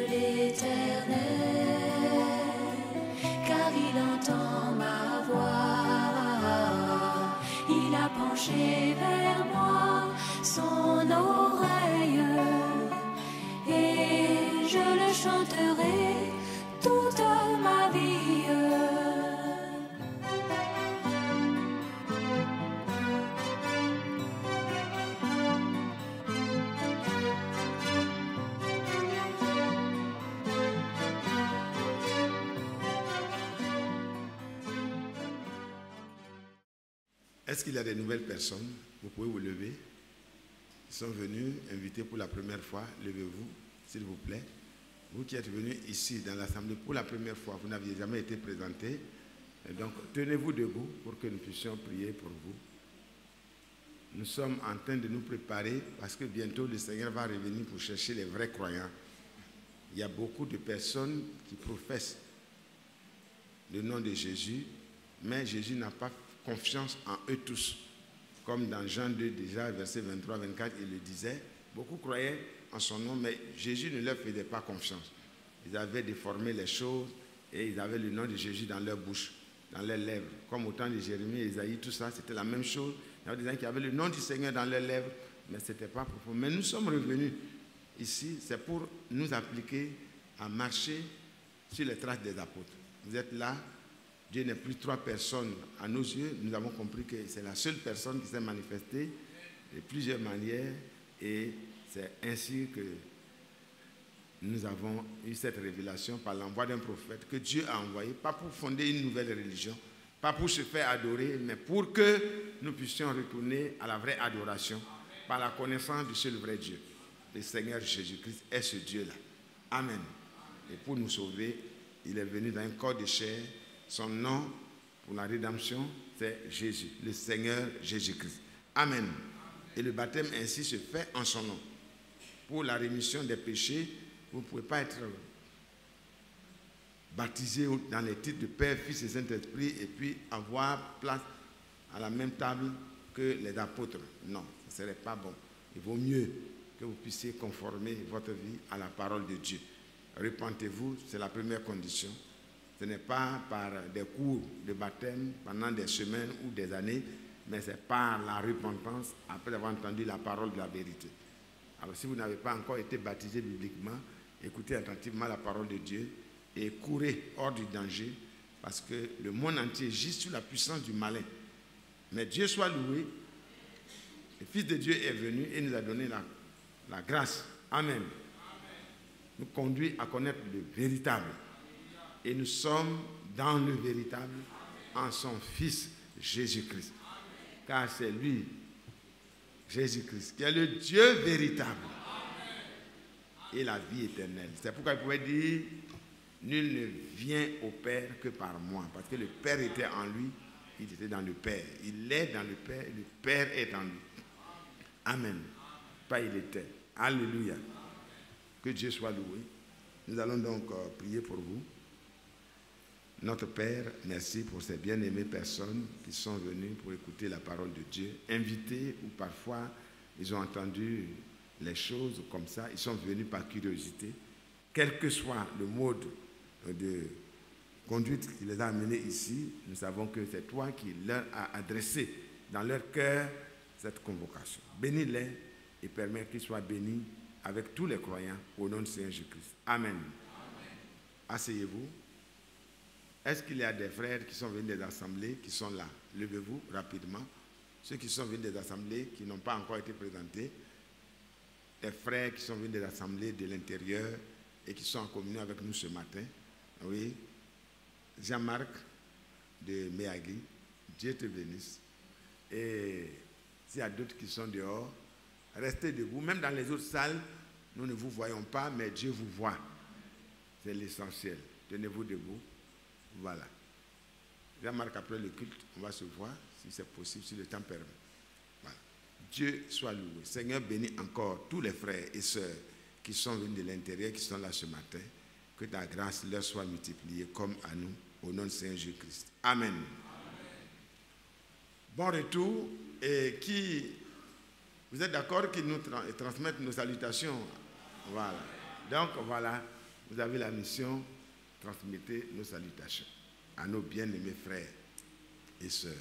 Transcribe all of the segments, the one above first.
l'Éternel, car il entend ma voix. Il a penché vers moi son oreille, et je le chanterai toute ma vie. Est-ce qu'il y a des nouvelles personnes? Vous pouvez vous lever. Ils sont venus invités pour la première fois. Levez-vous, s'il vous plaît. Vous qui êtes venus ici dans l'assemblée pour la première fois, vous n'aviez jamais été présenté. Et donc, tenez-vous debout pour que nous puissions prier pour vous. Nous sommes en train de nous préparer parce que bientôt le Seigneur va revenir pour chercher les vrais croyants. Il y a beaucoup de personnes qui professent le nom de Jésus, mais Jésus n'a pas confiance en eux tous. Comme dans Jean 2, déjà, verset 23-24, il le disait, beaucoup croyaient en son nom, mais Jésus ne leur faisait pas confiance. Ils avaient déformé les choses et ils avaient le nom de Jésus dans leur bouche, dans leurs lèvres. Comme au temps de Jérémie et Isaïe, tout ça, c'était la même chose. Il y avait des gens qui avaient le nom du Seigneur dans leurs lèvres, mais ce n'était pas profond. Mais nous sommes revenus ici, c'est pour nous appliquer à marcher sur les traces des apôtres. Vous êtes là. Dieu n'est plus trois personnes à nos yeux. Nous avons compris que c'est la seule personne qui s'est manifestée de plusieurs manières et c'est ainsi que nous avons eu cette révélation par l'envoi d'un prophète que Dieu a envoyé, pas pour fonder une nouvelle religion, pas pour se faire adorer, mais pour que nous puissions retourner à la vraie adoration par la connaissance du seul vrai Dieu. Le Seigneur Jésus-Christ est ce Dieu-là. Amen. Et pour nous sauver, il est venu dans un corps de chair. Son nom pour la rédemption, c'est Jésus, le Seigneur Jésus-Christ. Amen. Et le baptême ainsi se fait en son nom. Pour la rémission des péchés, vous ne pouvez pas être baptisé dans les titres de Père, Fils et Saint-Esprit et puis avoir place à la même table que les apôtres. Non, ce ne serait pas bon. Il vaut mieux que vous puissiez conformer votre vie à la parole de Dieu. Repentez-vous, c'est la première condition. Ce n'est pas par des cours de baptême pendant des semaines ou des années, mais c'est par la repentance après avoir entendu la parole de la vérité. Alors si vous n'avez pas encore été baptisé bibliquement, écoutez attentivement la parole de Dieu et courez hors du danger parce que le monde entier gît sous la puissance du malin. Mais Dieu soit loué, le Fils de Dieu est venu et nous a donné la grâce. Amen. Nous conduit à connaître le véritable. Et nous sommes dans le véritable en son Fils Jésus-Christ. Car c'est lui, Jésus-Christ, qui est le Dieu véritable et la vie éternelle. C'est pourquoi il pouvait dire, nul ne vient au Père que par moi. Parce que le Père était en lui, il était dans le Père. Il est dans le Père, le Père est en lui. Amen. Pas il était. Alléluia. Que Dieu soit loué. Nous allons donc prier pour vous. Notre Père, merci pour ces bien-aimées personnes qui sont venues pour écouter la parole de Dieu, invitées ou parfois ils ont entendu les choses comme ça, ils sont venus par curiosité. Quel que soit le mode de conduite qui les a amenés ici, nous savons que c'est toi qui leur as adressé dans leur cœur cette convocation. Bénis-les et permets qu'ils soient bénis avec tous les croyants au nom de Seigneur Jésus-Christ. Amen. Amen. Asseyez-vous. Est-ce qu'il y a des frères qui sont venus des assemblées qui sont là? Levez-vous rapidement. Ceux qui sont venus des assemblées qui n'ont pas encore été présentés. Des frères qui sont venus des assemblées de l'intérieur et qui sont en communion avec nous ce matin. Oui. Jean-Marc de Méagui. Dieu te bénisse. Et s'il y a d'autres qui sont dehors, restez debout. Même dans les autres salles, nous ne vous voyons pas, mais Dieu vous voit. C'est l'essentiel. Tenez-vous debout. Voilà. Jean-Marc, après le culte, on va se voir, si c'est possible, si le temps permet. Voilà. Dieu soit loué. Seigneur, bénis encore tous les frères et sœurs qui sont venus de l'intérieur, qui sont là ce matin. Que ta grâce leur soit multipliée comme à nous, au nom de Seigneur Jésus-Christ. Amen. Amen. Bon retour. Et vous êtes d'accord qu'ils nous transmettent nos salutations? Voilà. Donc, voilà. Vous avez la mission, transmettez nos salutations à nos bien-aimés frères et sœurs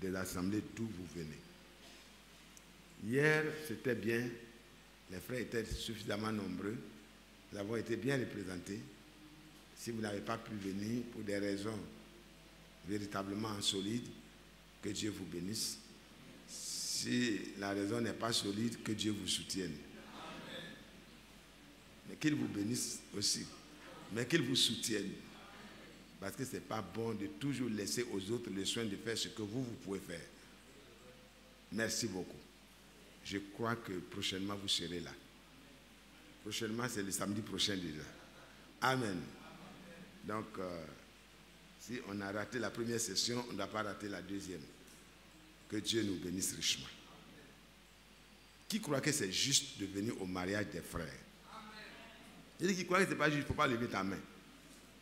des assemblées d'où vous venez. Hier, c'était bien, les frères étaient suffisamment nombreux, nous avons été bien représentés. Si vous n'avez pas pu venir pour des raisons véritablement solides, que Dieu vous bénisse. Si la raison n'est pas solide, que Dieu vous soutienne. Mais qu'il vous bénisse aussi, mais qu'il vous soutienne. Parce que ce n'est pas bon de toujours laisser aux autres le soin de faire ce que vous pouvez faire. Merci beaucoup. Je crois que prochainement vous serez là. Prochainement, c'est le samedi prochain déjà. Amen. Donc, si on a raté la première session, on ne doit pas rater la deuxième. Que Dieu nous bénisse richement. Qui croit que c'est juste de venir au mariage des frères? Il dit qui croit que ce n'est pas juste, il ne faut pas lever ta main.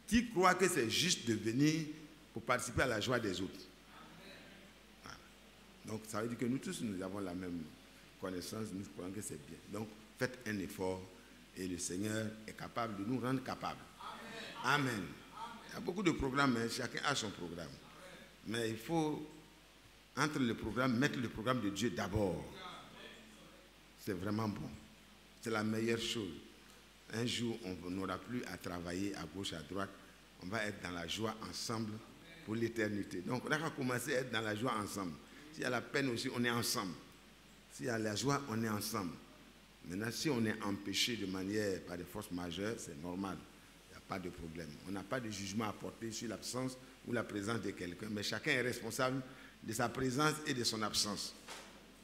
Qui croit que c'est juste de venir pour participer à la joie des autres? Voilà. Donc, ça veut dire que nous tous, nous avons la même connaissance, nous croyons que c'est bien. Donc, faites un effort et le Seigneur est capable de nous rendre capables. Amen. Amen. Il y a beaucoup de programmes, mais chacun a son programme. Mais il faut, entre le programme, mettre le programme de Dieu d'abord. C'est vraiment bon. C'est la meilleure chose. Un jour, on n'aura plus à travailler à gauche, à droite. On va être dans la joie ensemble pour l'éternité. Donc, on a commencé à être dans la joie ensemble. S'il y a la peine aussi, on est ensemble. S'il y a la joie, on est ensemble. Maintenant, si on est empêché de manière par des forces majeures, c'est normal. Il n'y a pas de problème. On n'a pas de jugement à porter sur l'absence ou la présence de quelqu'un. Mais chacun est responsable de sa présence et de son absence.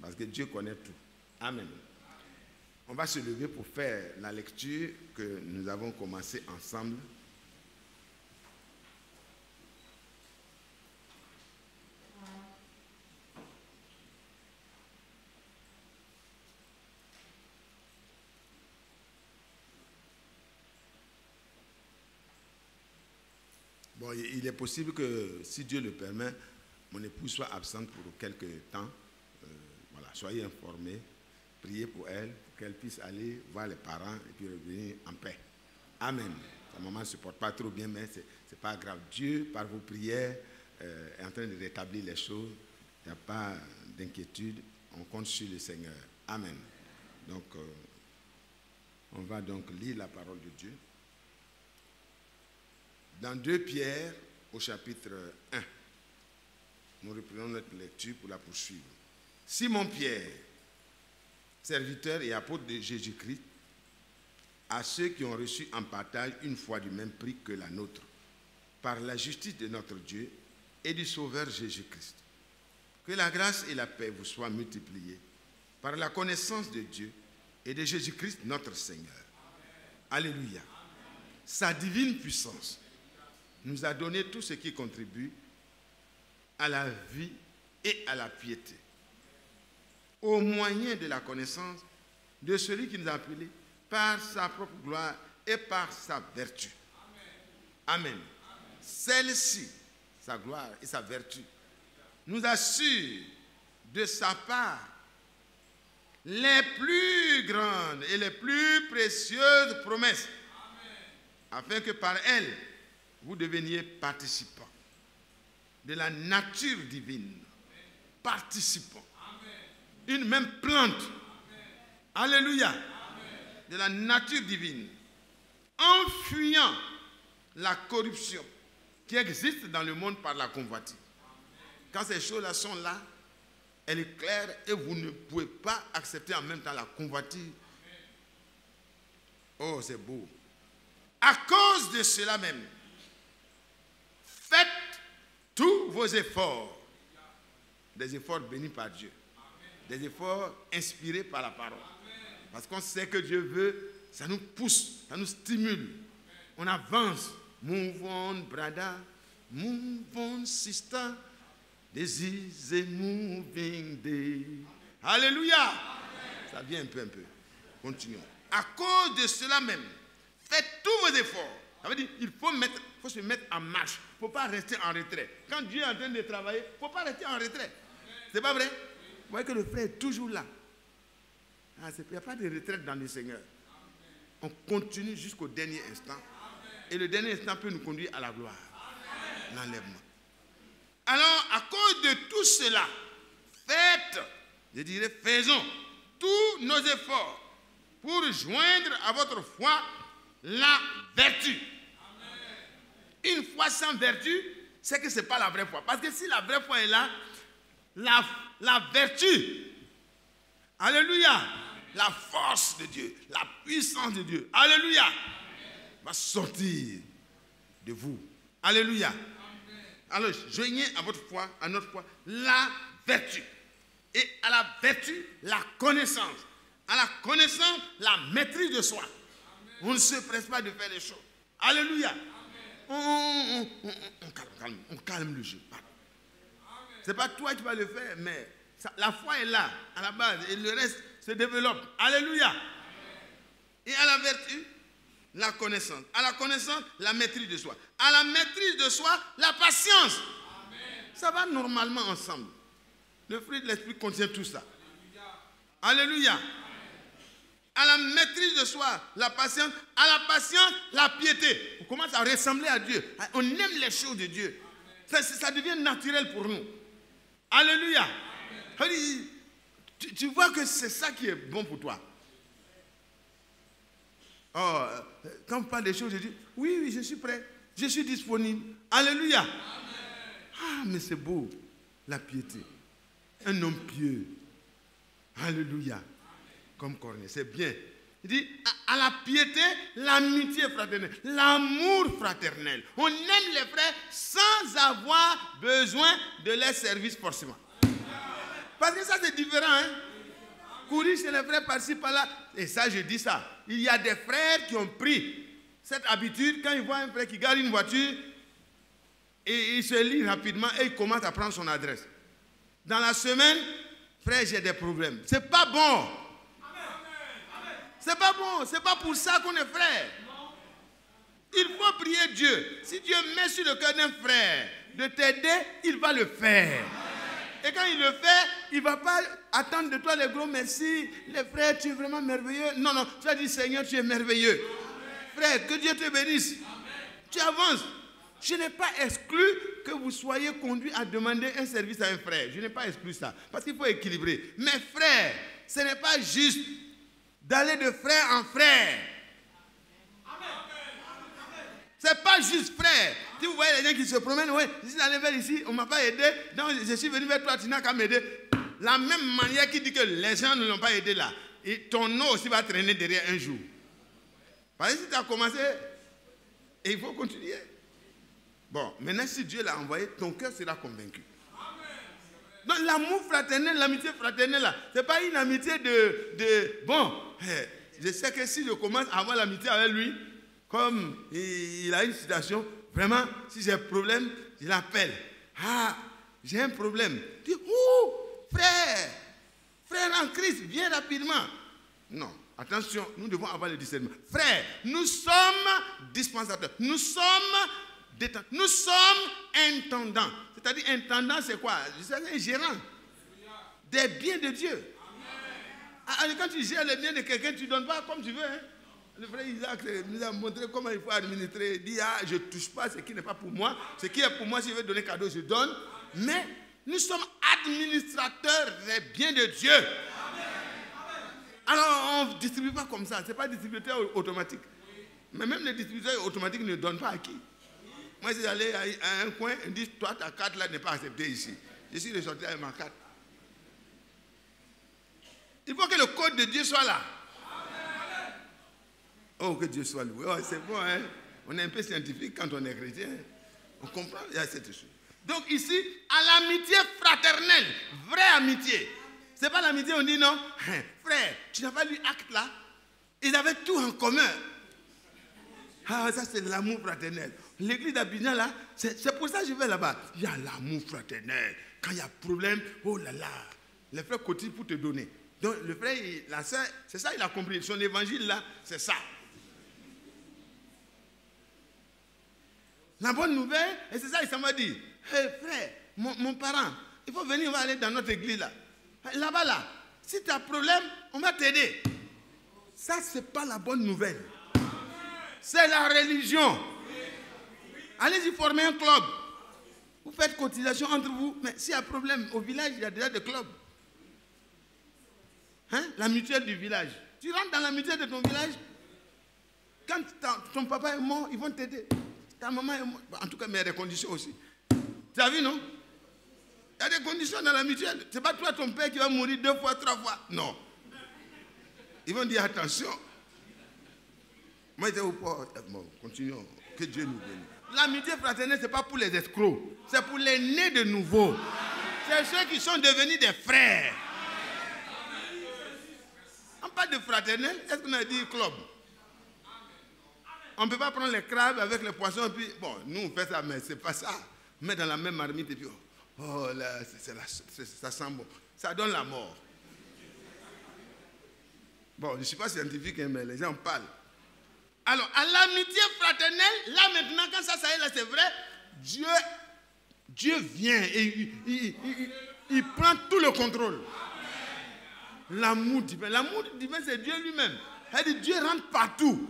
Parce que Dieu connaît tout. Amen. On va se lever pour faire la lecture que nous avons commencé ensemble. Bon, il est possible que, si Dieu le permet, mon épouse soit absente pour quelques temps. Voilà, soyez informés, priez pour elle, pour qu'elle puisse aller voir les parents et puis revenir en paix. Amen. Sa maman ne se porte pas trop bien, mais ce n'est pas grave. Dieu, par vos prières, est en train de rétablir les choses. Il n'y a pas d'inquiétude. On compte sur le Seigneur. Amen. Donc, on va donc lire la parole de Dieu. Dans 2 Pierre, au chapitre 1, nous reprenons notre lecture pour la poursuivre. Simon Pierre, serviteur et apôtre de Jésus-Christ, à ceux qui ont reçu en partage une foi du même prix que la nôtre, par la justice de notre Dieu et du Sauveur Jésus-Christ. Que la grâce et la paix vous soient multipliées par la connaissance de Dieu et de Jésus-Christ notre Seigneur. Amen. Alléluia. Amen. Sa divine puissance nous a donné tout ce qui contribue à la vie et à la piété, au moyen de la connaissance de celui qui nous a appelés par sa propre gloire et par sa vertu. Amen. Amen. Celle-ci, sa gloire et sa vertu, nous assure de sa part les plus grandes et les plus précieuses promesses, afin que par elles, vous deveniez participants de la nature divine, participants, une même plante, alléluia, de la nature divine, en fuyant la corruption qui existe dans le monde par la convoitise. Quand ces choses-là sont là, elle est claire et vous ne pouvez pas accepter en même temps la convoitise. Oh, c'est beau. À cause de cela même, faites tous vos efforts, des efforts bénis par Dieu, des efforts inspirés par la parole. Parce qu'on sait que Dieu veut, ça nous pousse, ça nous stimule. On avance. Move on, brother. Move on, sister. This is a moving day. Alléluia. Ça vient un peu. Continuons. À cause de cela même, faites tous vos efforts. Ça veut dire qu'il faut se mettre en marche. Il ne faut pas rester en retrait. Quand Dieu est en train de travailler, il ne faut pas rester en retrait. C'est pas vrai? Vous voyez que le frère est toujours là. Il n'y a pas de retraite dans le Seigneur. on continue jusqu'au dernier instant. Et le dernier instant peut nous conduire à la gloire. L'enlèvement. Alors, à cause de tout cela, faisons tous nos efforts pour joindre à votre foi la vertu. Une foi sans vertu, c'est que ce n'est pas la vraie foi. Parce que si la vraie foi est là, la vertu, alléluia, la force de Dieu, la puissance de Dieu, alléluia, va sortir de vous. Alléluia. Alors, joignez à votre foi, à notre foi, la vertu. Et à la vertu, la connaissance. À la connaissance, la maîtrise de soi. On ne se presse pas de faire les choses. Alléluia. On calme le jeu. Ce n'est pas toi qui vas le faire, mais la foi est là, à la base, et le reste se développe. Alléluia. Et à la vertu, la connaissance. À la connaissance, la maîtrise de soi. À la maîtrise de soi, la patience. Ça va normalement ensemble. Le fruit de l'esprit contient tout ça. Alléluia. À la maîtrise de soi, la patience. À la patience, la piété. On commence à ressembler à Dieu. On aime les choses de Dieu. Ça devient naturel pour nous. Alléluia. Tu vois que c'est ça qui est bon pour toi. Oh, quand on parle des choses, je dis, oui, je suis prêt. Je suis disponible. Alléluia. Amen. Ah, mais c'est beau, la piété. Un homme pieux. Alléluia. Amen. Comme Corneille, c'est bien. Il dit, à la piété, l'amitié fraternelle, l'amour fraternel. On aime les frères sans avoir besoin de leur service forcément. Parce que ça, c'est différent, hein. Courir chez les frères par-ci, par-là. Et ça, je dis ça. Il y a des frères qui ont pris cette habitude. Quand ils voient un frère qui garde une voiture, et il se lit rapidement et il commence à prendre son adresse. Dans la semaine, frère, j'ai des problèmes. C'est pas bon. C'est pas bon. C'est pas pour ça qu'on est frère. Il faut prier Dieu. Si Dieu met sur le cœur d'un frère de t'aider, il va le faire. Et quand il le fait, il ne va pas attendre de toi les gros merci. Les frères, tu es vraiment merveilleux. Non, tu as dit Seigneur, tu es merveilleux. Amen. Frère, que Dieu te bénisse. Amen. Tu avances. Je n'ai pas exclu que vous soyez conduit à demander un service à un frère. Je n'ai pas exclu ça. Parce qu'il faut équilibrer. Mais frère, ce n'est pas juste d'aller de frère en frère. Ce n'est pas juste frère. Si vous voyez les gens qui se promènent, ouais, je suis allé vers ici, on ne m'a pas aidé, donc je suis venu vers toi, tu n'as qu'à m'aider. La même manière qui dit que les gens ne l'ont pas aidé là, et ton nom aussi va traîner derrière un jour. Parce que si tu as commencé, et il faut continuer. Bon, maintenant si Dieu l'a envoyé, ton cœur sera convaincu. Donc l'amour fraternel, l'amitié fraternelle là, ce n'est pas une amitié bon, je sais que si je commence à avoir l'amitié avec lui, comme il a une situation, vraiment, si j'ai un problème, je l'appelle. Ah, j'ai un problème. Je dis, frère en Christ, viens rapidement. Non, attention, nous devons avoir le discernement. Frère, nous sommes dispensateurs, nous sommes détenteurs, nous sommes intendants. C'est-à-dire, intendant, c'est quoi? C'est un gérant des biens de Dieu. Amen. Quand tu gères les biens de quelqu'un, tu ne donnes pas comme tu veux, hein? Le frère Isaac nous a montré comment il faut administrer. Il dit, je ne touche pas ce qui n'est pas pour moi. Ce qui est pour moi, si je veux donner cadeau, je donne. Mais nous sommes administrateurs des biens de Dieu. Alors, on ne distribue pas comme ça. Ce n'est pas distributeur automatique. Mais même les distributeurs automatiques ne donnent pas à qui? Moi, je suis allé à un coin, ils disent, toi, ta carte là n'est pas acceptée ici. Je suis ressorti avec ma carte. Il faut que le code de Dieu soit là. Oh, que Dieu soit loué. Oh, c'est bon, hein? On est un peu scientifique quand on est chrétien. On comprend, il y a cette chose. Donc ici, à l'amitié fraternelle, vraie amitié. Ce n'est pas l'amitié, on dit non. Frère, tu n'as pas lu acte là? Ils avaient tout en commun. Ah, ça c'est l'amour fraternel. L'église d'Abidjan là, c'est pour ça que je vais là-bas. Il y a l'amour fraternel. Quand il y a problème, oh là là, les frères cotissent pour te donner. Donc le frère, la sœur, c'est ça il a compris. Son évangile là, c'est ça. La bonne nouvelle, et c'est ça il s'en va dire. Hey, frère, mon parent, il faut venir, on va aller dans notre église là. Là-bas là, si tu as problème, on va t'aider. Ça, ce n'est pas la bonne nouvelle. C'est la religion. Allez-y former un club. Vous faites cotisation entre vous. Mais s'il y a un problème, au village, il y a déjà des clubs. Hein? La mutuelle du village. Tu rentres dans la mutuelle de ton village. Quand ton papa est mort, ils vont t'aider. Ta maman est morte. En tout cas, mais il y a des conditions aussi. Tu as vu, non? Il y a des conditions dans la mutuelle. Ce n'est pas toi, ton père, qui va mourir 2 fois, 3 fois. Non. Ils vont dire attention. Moi, j'étais au port. Bon, continuons. Que Dieu nous bénisse. L'amitié fraternelle, ce n'est pas pour les escrocs. C'est pour les nés de nouveau. C'est ceux qui sont devenus des frères. On parle de fraternel. Est-ce qu'on a dit club? On ne peut pas prendre les crabes avec les poissons. Et puis, bon, nous, on fait ça, mais ce n'est pas ça. On met dans la même marmite et puis, oh là, ça sent bon. Ça donne la mort. Bon, je ne suis pas scientifique, mais les gens parlent. Alors, à l'amitié fraternelle, là maintenant, quand ça y est, là, c'est vrai, Dieu vient et il prend tout le contrôle. L'amour divin, c'est Dieu lui-même. C'est-à-dire, Dieu rentre partout.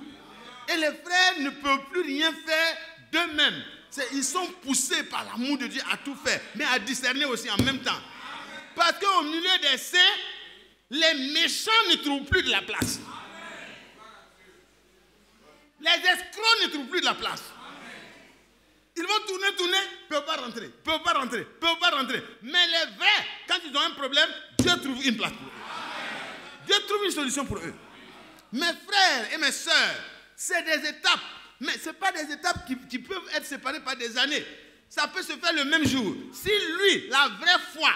Et les frères ne peuvent plus rien faire d'eux-mêmes. Ils sont poussés par l'amour de Dieu à tout faire, mais à discerner aussi en même temps. Parce qu'au milieu des saints, les méchants ne trouvent plus de la place. Les escrocs ne trouvent plus de la place. Ils vont tourner, ne peuvent pas rentrer. Mais les vrais, quand ils ont un problème, Dieu trouve une place pour eux. Dieu trouve une solution pour eux. Mes frères et mes sœurs, c'est des étapes. Mais ce n'est pas des étapes qui peuvent être séparées par des années. Ça peut se faire le même jour. Si lui, la vraie foi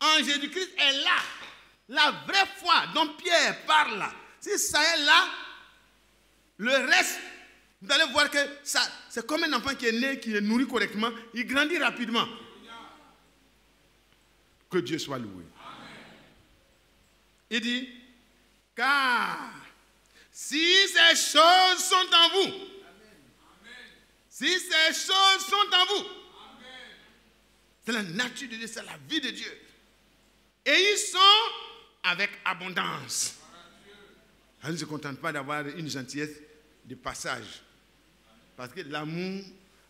en Jésus-Christ est là, la vraie foi dont Pierre parle là, si ça est là, le reste, vous allez voir que c'est comme un enfant qui est né, qui est nourri correctement, il grandit rapidement. Que Dieu soit loué. Il dit, car si ces choses sont en vous, si ces choses sont en vous, c'est la nature de Dieu, c'est la vie de Dieu. Et ils sont avec abondance. On ne se contente pas d'avoir une gentillesse de passage. Parce que l'amour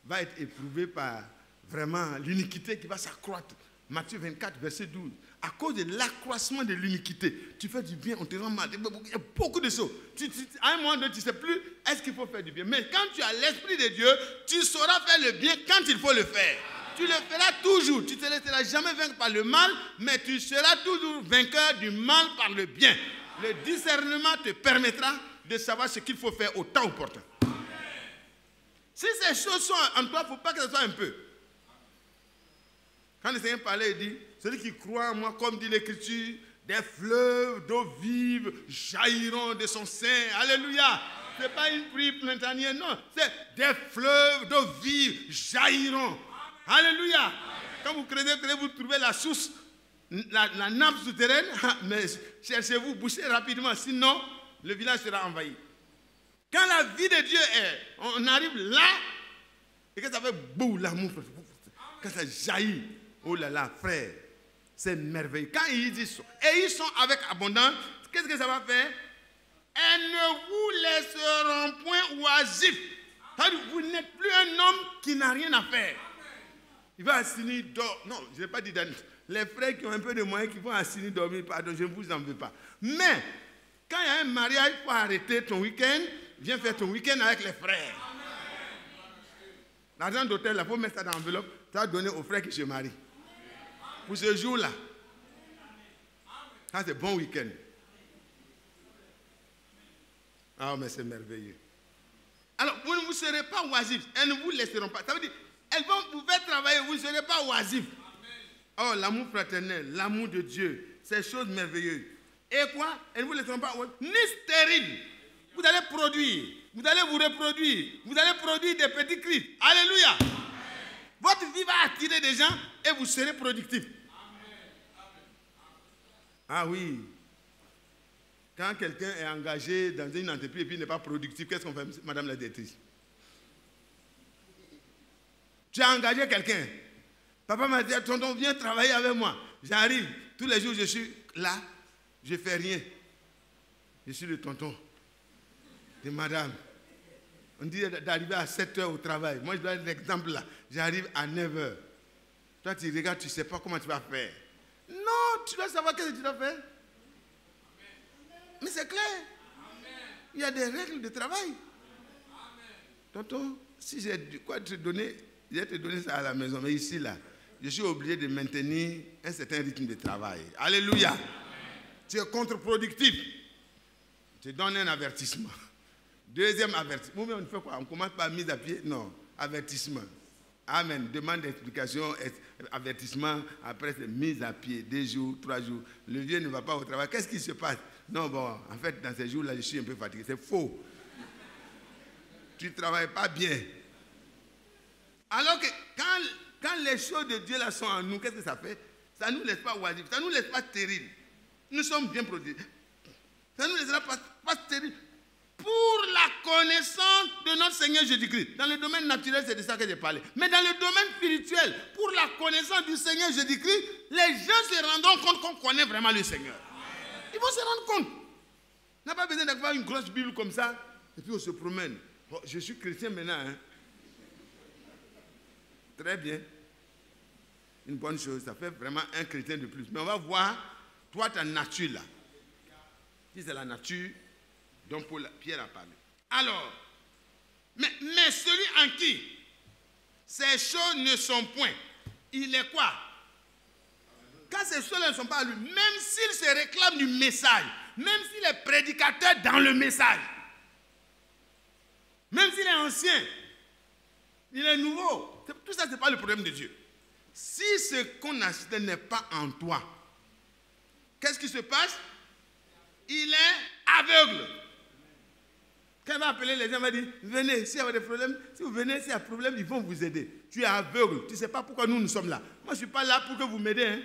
va être éprouvé par vraiment l'iniquité qui va s'accroître. Matthieu 24, verset 12. À cause de l'accroissement de l'iniquité, tu fais du bien, on te rend mal. Il y a beaucoup de choses. À un moment donné, tu ne sais plus est-ce qu'il faut faire du bien. Mais quand tu as l'Esprit de Dieu, tu sauras faire le bien quand il faut le faire. Tu le feras toujours. Tu ne te laisseras jamais vaincre par le mal, mais tu seras toujours vainqueur du mal par le bien. Le discernement te permettra de savoir ce qu'il faut faire au temps opportun. Si ces choses sont en toi, il ne faut pas que ce soit un peu. Quand le Seigneur parlait, il dit, celui qui croit en moi, comme dit l'Écriture, des fleuves d'eau vive jailliront de son sein. Alléluia. Ce n'est pas une prière printanière, non. C'est des fleuves d'eau vive jailliront. Alléluia. Quand vous creusez, vous trouvez la source, la nappe souterraine, mais cherchez-vous, bouchez rapidement, sinon le village sera envahi. Quand la vie de Dieu est, on arrive là, et que ça fait boum, l'amour, quand ça jaillit, oh là là, frère, c'est merveilleux. Quand ils disent, et ils sont avec abondance, qu'est-ce que ça va faire? Elles ne vous laisseront point oisifs. Vous n'êtes plus un homme qui n'a rien à faire. Il va assigner dormir. Non, je n'ai pas dit d'année. Les frères qui ont un peu de moyens qui vont assigner dormir, pardon, je ne vous en veux pas. Mais, quand il y a un mariage, il faut arrêter ton week-end, viens faire ton week-end avec les frères. L'argent d'hôtel, il faut mettre ça dans l'enveloppe, tu vas donner aux frères qui se marient. Pour ce jour-là. Ça, c'est bon week-end. Ah, mais c'est merveilleux. Alors, vous ne vous serez pas oisifs. Elles ne vous laisseront pas. Ça veut dire, elles vont pouvoir travailler, vous ne serez pas oisifs. Oh, l'amour fraternel, l'amour de Dieu, ces choses merveilleuses. Et quoi? Elles ne vous laisseront pas oisifs, ni stériles. Vous allez produire, vous allez vous reproduire, vous allez produire des petits Christ. Alléluia. Amen. Votre vie va attirer des gens et vous serez productifs. Ah oui. Quand quelqu'un est engagé dans une entreprise et puis n'est pas productif, qu'est-ce qu'on fait, madame la directrice? Tu as engagé quelqu'un. Papa m'a dit, tonton, viens travailler avec moi. J'arrive. Tous les jours, je suis là. Je ne fais rien. Je suis le tonton de madame. On dit d'arriver à 7 heures au travail. Moi, je dois être l'exemple là. J'arrive à 9 heures. Toi, tu regardes, tu ne sais pas comment tu vas faire. Non, tu dois savoir qu'est-ce que tu dois faire. Mais c'est clair. Il y a des règles de travail. Tonton, si j'ai quoi te donner, je vais te donner ça à la maison. Mais ici, là, je suis obligé de maintenir un certain rythme de travail. Alléluia. Amen. Tu es contre-productif. Je te donne un avertissement. Deuxième avertissement. On fait quoi? On commence par mise à pied? Non. Avertissement. Amen. Demande d'explication, avertissement. Après, c'est mise à pied. 2 jours, 3 jours. Le vieux ne va pas au travail. Qu'est-ce qui se passe? Non, bon, en fait, dans ces jours-là, je suis un peu fatigué. C'est faux. Tu ne travailles pas bien. Alors que quand les choses de Dieu là sont en nous, qu'est-ce que ça fait? Ça ne nous laisse pas oisifs, ça ne nous laisse pas stériles. Nous sommes bien protégés. Ça ne nous laissera pas stériles. Pour la connaissance de notre Seigneur Jésus-Christ. Dans le domaine naturel, c'est de ça que j'ai parlé. Mais dans le domaine spirituel, pour la connaissance du Seigneur Jésus-Christ, les gens se rendront compte qu'on connaît vraiment le Seigneur. Ils vont se rendre compte. On n'a pas besoin d'avoir une grosse Bible comme ça, et puis on se promène. Oh, je suis chrétien maintenant. Hein? Très bien. Une bonne chose, ça fait vraiment un chrétien de plus. Mais on va voir, toi, ta nature là. Si c'est la nature dont Pierre a parlé. Alors, mais celui en qui ces choses ne sont point, il est quoi? Quand ces choses ne sont pas à lui, même s'il se réclame du message, même s'il est prédicateur dans le message, même s'il est ancien, il est nouveau, tout ça, ce n'est pas le problème de Dieu. Si ce qu'on assiste n'est pas en toi, qu'est-ce qui se passe? Il est aveugle. Quand il va appeler les gens, il va dire, venez, s'il y a des problèmes, si vous venez, s'il y a des problèmes, ils vont vous aider. Tu es aveugle, tu ne sais pas pourquoi nous sommes là. Moi, je ne suis pas là pour que vous m'aidez. Hein.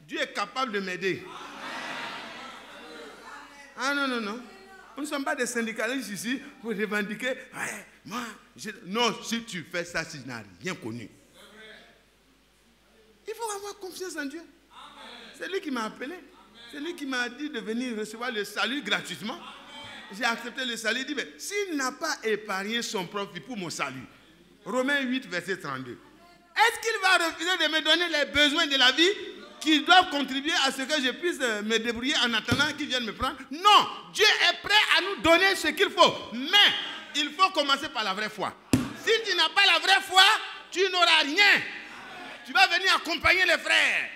Dieu est capable de m'aider. Ah non, non, non. Nous ne sommes pas des syndicalistes ici pour revendiquer. Ouais, moi, non, si tu fais ça, si tu n'as rien connu. Il faut avoir confiance en Dieu. C'est lui qui m'a appelé. C'est lui qui m'a dit de venir recevoir le salut gratuitement. J'ai accepté le salut. Il dit, mais s'il n'a pas épargné son profit pour mon salut, Romains 8, verset 32, est-ce qu'il va refuser de me donner les besoins de la vie qui doivent contribuer à ce que je puisse me débrouiller en attendant qu'il vienne me prendre? Non, Dieu est prêt à nous donner ce qu'il faut. Mais il faut commencer par la vraie foi. Si tu n'as pas la vraie foi, tu n'auras rien. Tu vas venir accompagner les frères.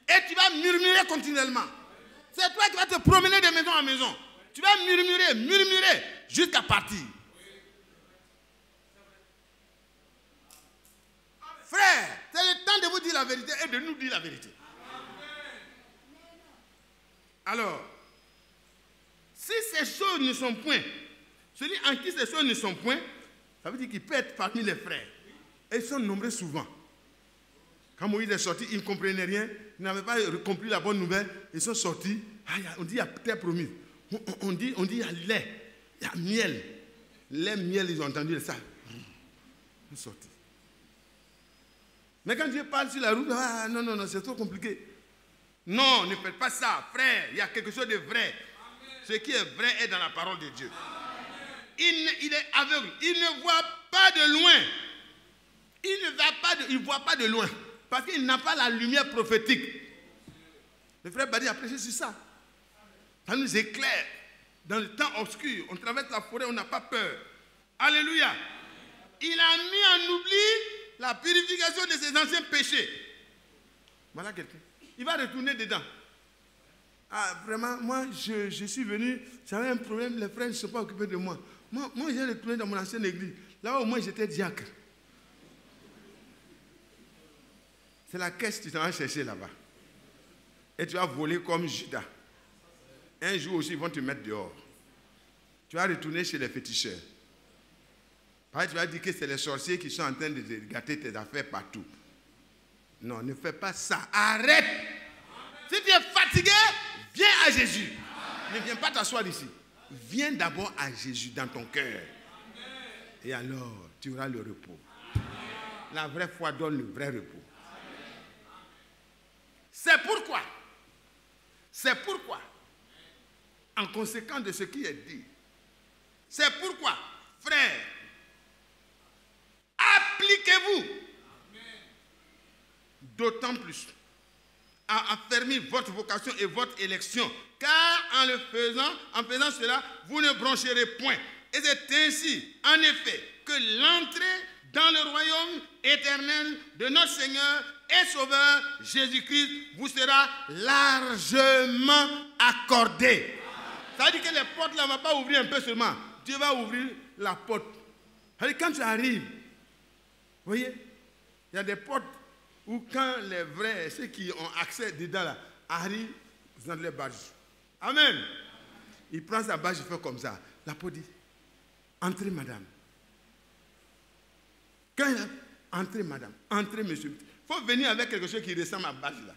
Et tu vas murmurer continuellement. C'est toi qui vas te promener de maison en maison. Tu vas murmurer, jusqu'à partir. Frère, c'est le temps de vous dire la vérité et de nous dire la vérité. Alors, si ces choses ne sont point, celui en qui ces choses ne sont point, ça veut dire qu'il peut être parmi les frères. Et ils sont nombreux souvent. Quand Moïse est sorti, ils ne comprenaient rien. Ils n'avaient pas compris la bonne nouvelle. Ils sont sortis. On dit il y a terre promise. On dit il y a lait, il y a miel. Les miel, ils ont entendu ça. Ils sont sortis. Mais quand Dieu parle sur la route, non, c'est trop compliqué. Non, ne faites pas ça, frère. Il y a quelque chose de vrai. Amen. Ce qui est vrai est dans la parole de Dieu. Il est aveugle. Il ne voit pas de loin. Il ne voit pas de loin. Parce qu'il n'a pas la lumière prophétique. Le frère Badi a prêché sur ça. Ça nous éclaire. Dans le temps obscur, on traverse la forêt, on n'a pas peur. Alléluia. Il a mis en oubli la purification de ses anciens péchés. Voilà quelqu'un. Il va retourner dedans. Ah, vraiment, moi, je suis venu, j'avais un problème, les frères ne sont pas occupés de moi. Moi, j'ai retourné dans mon ancienne église. Là où moi, j'étais diacre. C'est la caisse que tu vas chercher là-bas. Et tu vas voler comme Judas. Un jour aussi, ils vont te mettre dehors. Tu vas retourner chez les féticheurs. Pareil, tu vas dire que c'est les sorciers qui sont en train de gâter tes affaires partout. Non, ne fais pas ça. Arrête. Si tu es fatigué, viens à Jésus. Ne viens pas t'asseoir ici. Viens d'abord à Jésus dans ton cœur. Et alors, tu auras le repos. La vraie foi donne le vrai repos. C'est pourquoi en conséquence de ce qui est dit. C'est pourquoi, frères, appliquez-vous d'autant plus à affermir votre vocation et votre élection, car en faisant cela, vous ne broncherez point. Et c'est ainsi, en effet, que l'entrée dans le royaume éternel de notre Seigneur et Sauveur Jésus-Christ vous sera largement accordée. Ça veut dire que les portes là ne vont pas ouvrir un peu seulement. Dieu va ouvrir la porte. Ça veut dire quand tu arrives, vous voyez, il y a des portes où quand les vrais, ceux qui ont accès dedans là, arrivent, ils ont les badges. Amen. Il prend sa badge, il fait comme ça. La porte dit, entrez madame. Quand il a, entrez madame, entrez monsieur. Il faut venir avec quelque chose qui ressemble à badge là.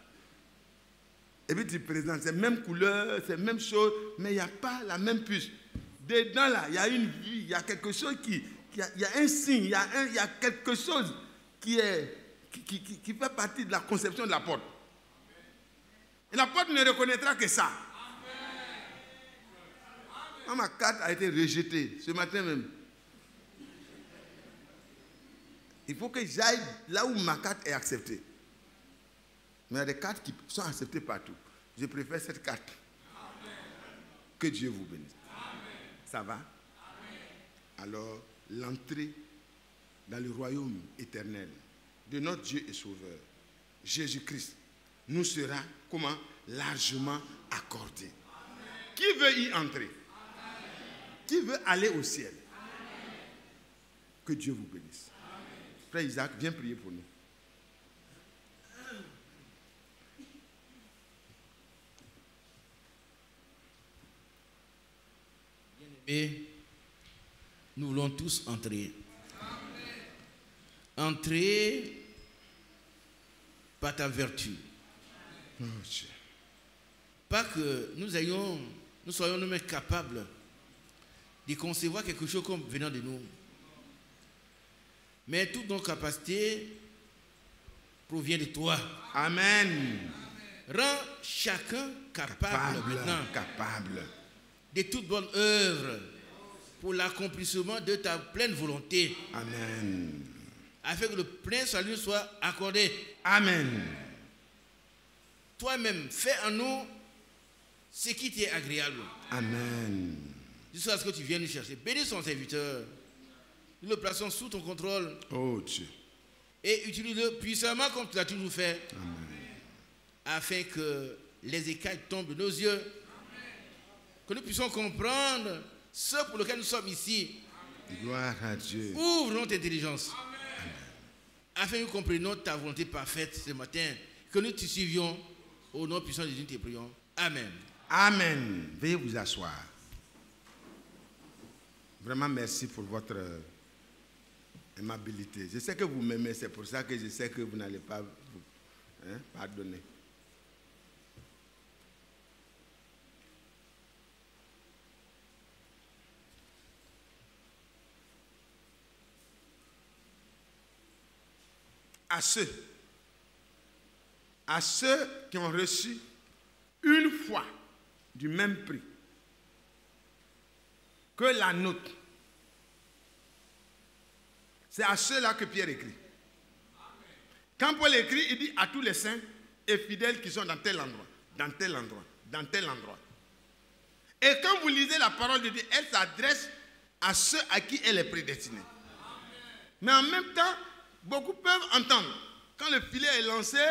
Et puis tu présentes, c'est même couleur, c'est même chose, mais il n'y a pas la même puce. Dedans là, il y a une vie, il y a quelque chose il y a un signe, il y a quelque chose qui fait partie de la conception de la porte. Et la porte ne reconnaîtra que ça. Quand ma carte a été rejetée, ce matin même, il faut que j'aille là où ma carte est acceptée. Mais il y a des cartes qui sont acceptées partout. Je préfère cette carte. Que Dieu vous bénisse. Ça va? Alors, l'entrée dans le royaume éternel de notre Dieu et Sauveur, Jésus-Christ, nous sera, comment? Largement accordée. Qui veut y entrer? Qui veut aller au ciel? Que Dieu vous bénisse. Frère Isaac, viens prier pour nous. Et nous voulons tous entrer. Entrer par ta vertu. Oh, Dieu. Pas que nous soyons nous-mêmes capables de concevoir quelque chose comme venant de nous. Mais toute notre capacité provient de toi. Amen. Rends chacun capable maintenant capable de toute bonne œuvre pour l'accomplissement de ta pleine volonté. Amen. Afin que le plein salut soit accordé. Amen. Toi-même, fais en nous ce qui t'est agréable. Amen. Jusqu'à ce que tu viennes nous chercher. Bénis son serviteur. Nous le plaçons sous ton contrôle. Oh Dieu. Et utilise-le puissamment comme tu l'as toujours fait. Amen. Afin que les écailles tombent de nos yeux. Amen. Que nous puissions comprendre ce pour lequel nous sommes ici. Gloire à Dieu. Ouvre notre intelligence. Amen. Afin que nous comprenions ta volonté parfaite ce matin. Que nous te suivions. Au nom puissant de Jésus, nous te prions. Amen. Amen. Veuillez vous asseoir. Vraiment merci pour votre aimabilité. Je sais que vous m'aimez, c'est pour ça que je sais que vous n'allez pas vous pardonner. À ceux qui ont reçu une fois du même prix que la nôtre. C'est à ceux-là que Pierre écrit. Quand Paul écrit, il dit à tous les saints et fidèles qui sont dans tel endroit, dans tel endroit, dans tel endroit. Et quand vous lisez la parole de Dieu, elle s'adresse à ceux à qui elle est prédestinée. Mais en même temps, beaucoup peuvent entendre. Quand le filet est lancé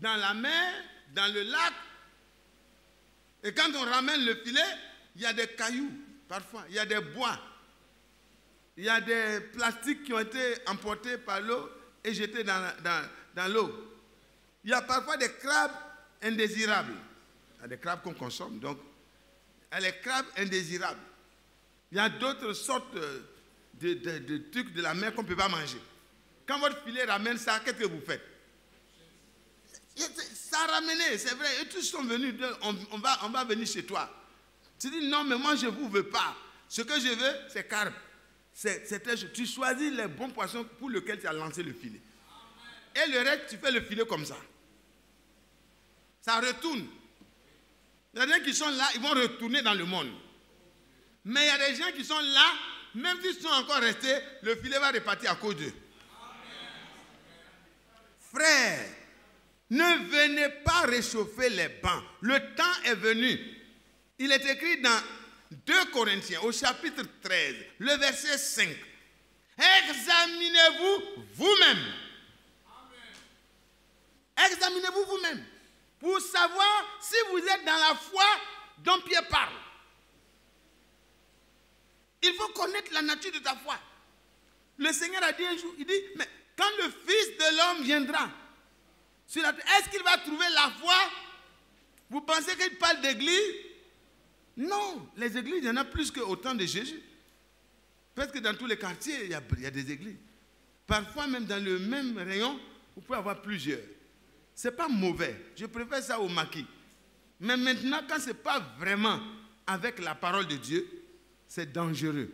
dans la mer, dans le lac, et quand on ramène le filet, il y a des cailloux, parfois, il y a des bois, il y a des plastiques qui ont été emportés par l'eau et jetés dans l'eau. Il y a parfois des crabes indésirables. Il y a des crabes qu'on consomme, donc il y a les crabes indésirables. Il y a d'autres sortes de trucs de la mer qu'on ne peut pas manger. Quand votre filet ramène ça, qu'est-ce que vous faites? Ça a ramené, c'est vrai. Et tous sont venus, on va venir chez toi. Tu dis non, mais moi je ne vous veux pas. Ce que je veux, c'est carpe. Tu choisis les bons poissons pour lesquels tu as lancé le filet. Et le reste, tu fais le filet comme ça. Ça retourne. Il y a des gens qui sont là, ils vont retourner dans le monde. Mais il y a des gens qui sont là, même s'ils sont encore restés, le filet va repartir à cause d'eux. Frères, ne venez pas réchauffer les bancs. Le temps est venu. Il est écrit dans 2 Corinthiens, au chapitre 13, le verset 5. Examinez-vous vous-même. Examinez-vous vous-même pour savoir si vous êtes dans la foi dont Pierre parle. Il faut connaître la nature de ta foi. Le Seigneur a dit un jour, il dit, mais quand le Fils de l'homme viendra, est-ce qu'il va trouver la foi? Vous pensez qu'il parle d'église? Non, les églises, il y en a plus qu'au temps de Jésus. Parce que dans tous les quartiers, il y a des églises. Parfois, même dans le même rayon, vous pouvez avoir plusieurs. Ce n'est pas mauvais. Je préfère ça au maquis. Mais maintenant, quand ce n'est pas vraiment avec la parole de Dieu, c'est dangereux.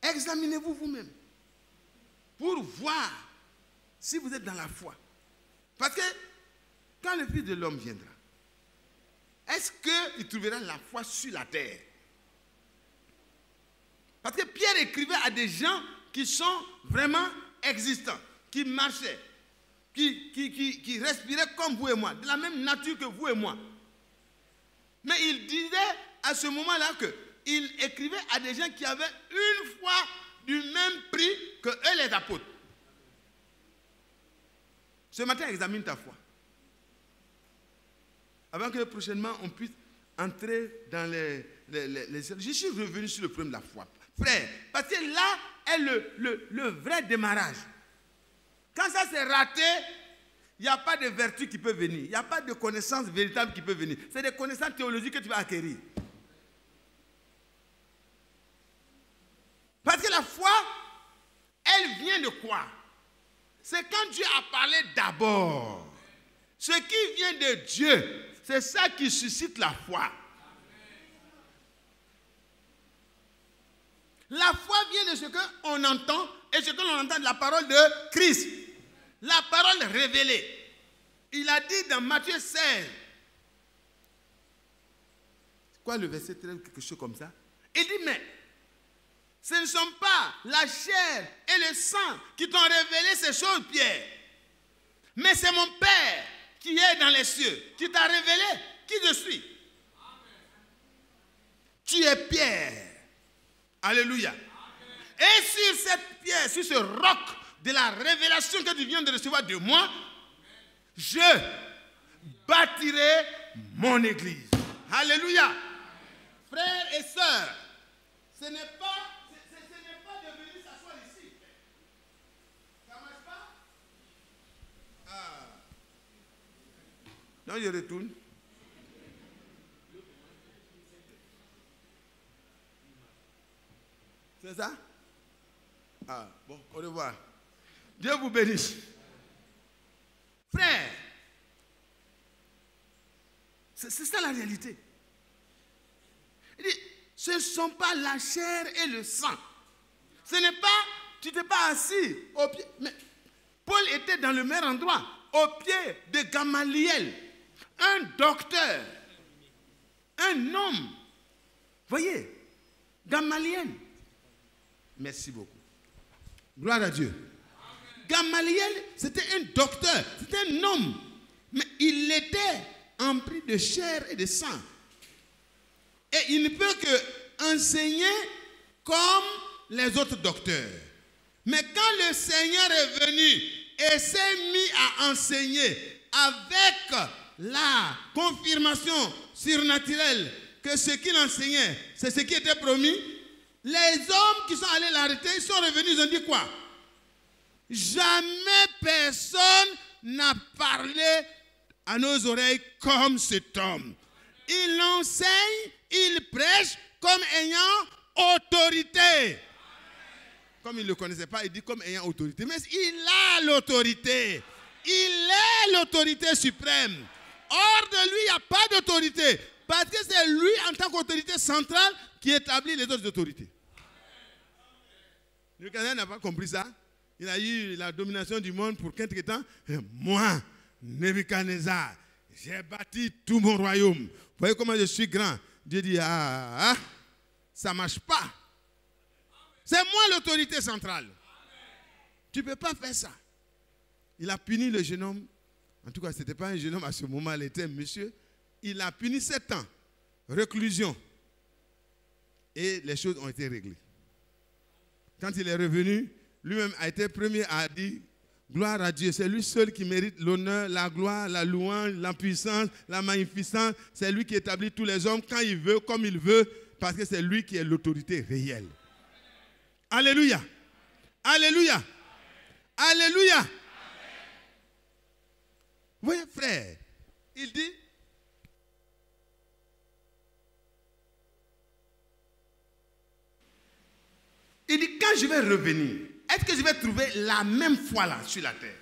Examinez-vous vous-même pour voir si vous êtes dans la foi. Parce que quand le Fils de l'homme viendra, est-ce qu'il trouvera la foi sur la terre? Parce que Pierre écrivait à des gens qui sont vraiment existants, qui marchaient, qui respiraient comme vous et moi, de la même nature que vous et moi. Mais il disait à ce moment-là qu'il écrivait à des gens qui avaient une foi du même prix que eux les apôtres. Ce matin, examine ta foi. Avant que prochainement on puisse entrer dans les... Je suis revenu sur le problème de la foi. Frère, parce que là est le vrai démarrage. Quand ça s'est raté, il n'y a pas de vertu qui peut venir. Il n'y a pas de connaissance véritable qui peut venir. C'est des connaissances théologiques que tu vas acquérir. Parce que la foi, elle vient de quoi? C'est quand Dieu a parlé d'abord. Ce qui vient de Dieu, c'est ça qui suscite la foi. La foi vient de ce qu'on entend et ce que l'on entend de la parole de Christ. La parole révélée. Il a dit dans Matthieu 16. C'est quoi le verset 13, quelque chose comme ça? Il dit, mais ce ne sont pas la chair et le sang qui t'ont révélé ces choses, Pierre. Mais c'est mon Père qui est dans les cieux, qui t'a révélé qui je suis. Tu es Pierre. Alléluia. Et sur cette pierre, sur ce roc de la révélation que tu viens de recevoir de moi, je bâtirai mon église. Alléluia. Frères et sœurs, ce n'est pas de venir s'asseoir ici. Ça ne marche pas? Non, je retourne. C'est ça? Bon, au revoir. Dieu vous bénisse. Frère, c'est ça la réalité. Il dit, ce ne sont pas la chair et le sang. Ce n'est pas, tu n'es pas assis au pied. Mais Paul était dans le même endroit, au pied de Gamaliel, un docteur, un homme. Voyez, Gamaliel. Merci beaucoup. Gloire à Dieu. Gamaliel, c'était un docteur, c'était un homme. Mais il était empli de chair et de sang. Et il ne peut que enseigner comme les autres docteurs. Mais quand le Seigneur est venu et s'est mis à enseigner avec la confirmation surnaturelle que ce qu'il enseignait, c'est ce qui était promis, les hommes qui sont allés l'arrêter, ils sont revenus, ils ont dit quoi? Jamais personne n'a parlé à nos oreilles comme cet homme. Il enseigne, il prêche comme ayant autorité. Comme il ne le connaissait pas, il dit comme ayant autorité. Mais il a l'autorité. Il est l'autorité suprême. Hors de lui, il n'y a pas d'autorité. Parce que c'est lui, en tant qu'autorité centrale, qui établit les autres autorités. Le Canadien n'a pas compris ça. Il a eu la domination du monde pour quelque temps. Et moi, Nebuchadnezzar, J'ai bâti tout mon royaume. Vous voyez comment je suis grand. Dieu dit, ça ne marche pas. C'est moi l'autorité centrale. Tu ne peux pas faire ça. Il a puni le jeune homme. En tout cas, ce n'était pas un jeune homme à ce moment, il était un monsieur. Il a puni 7 ans. Réclusion. Et les choses ont été réglées. Quand il est revenu, lui-même a été premier à dire gloire à Dieu. C'est lui seul qui mérite l'honneur, la gloire, la louange, la puissance, la magnificence. C'est lui qui établit tous les hommes quand il veut, comme il veut, parce que c'est lui qui est l'autorité réelle. Alléluia. Alléluia. Alléluia. Vous voyez, frère, il dit, quand je vais revenir, est-ce que je vais trouver la même foi là sur la terre?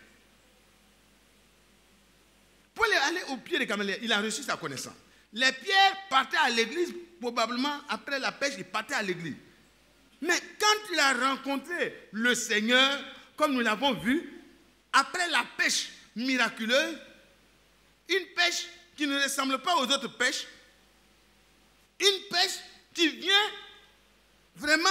Pour aller au pied des camélias, il a reçu sa connaissance. Les pierres partaient à l'église, probablement après la pêche, ils partaient à l'église. Mais quand il a rencontré le Seigneur, comme nous l'avons vu, après la pêche miraculeuse, une pêche qui ne ressemble pas aux autres pêches, une pêche qui vient vraiment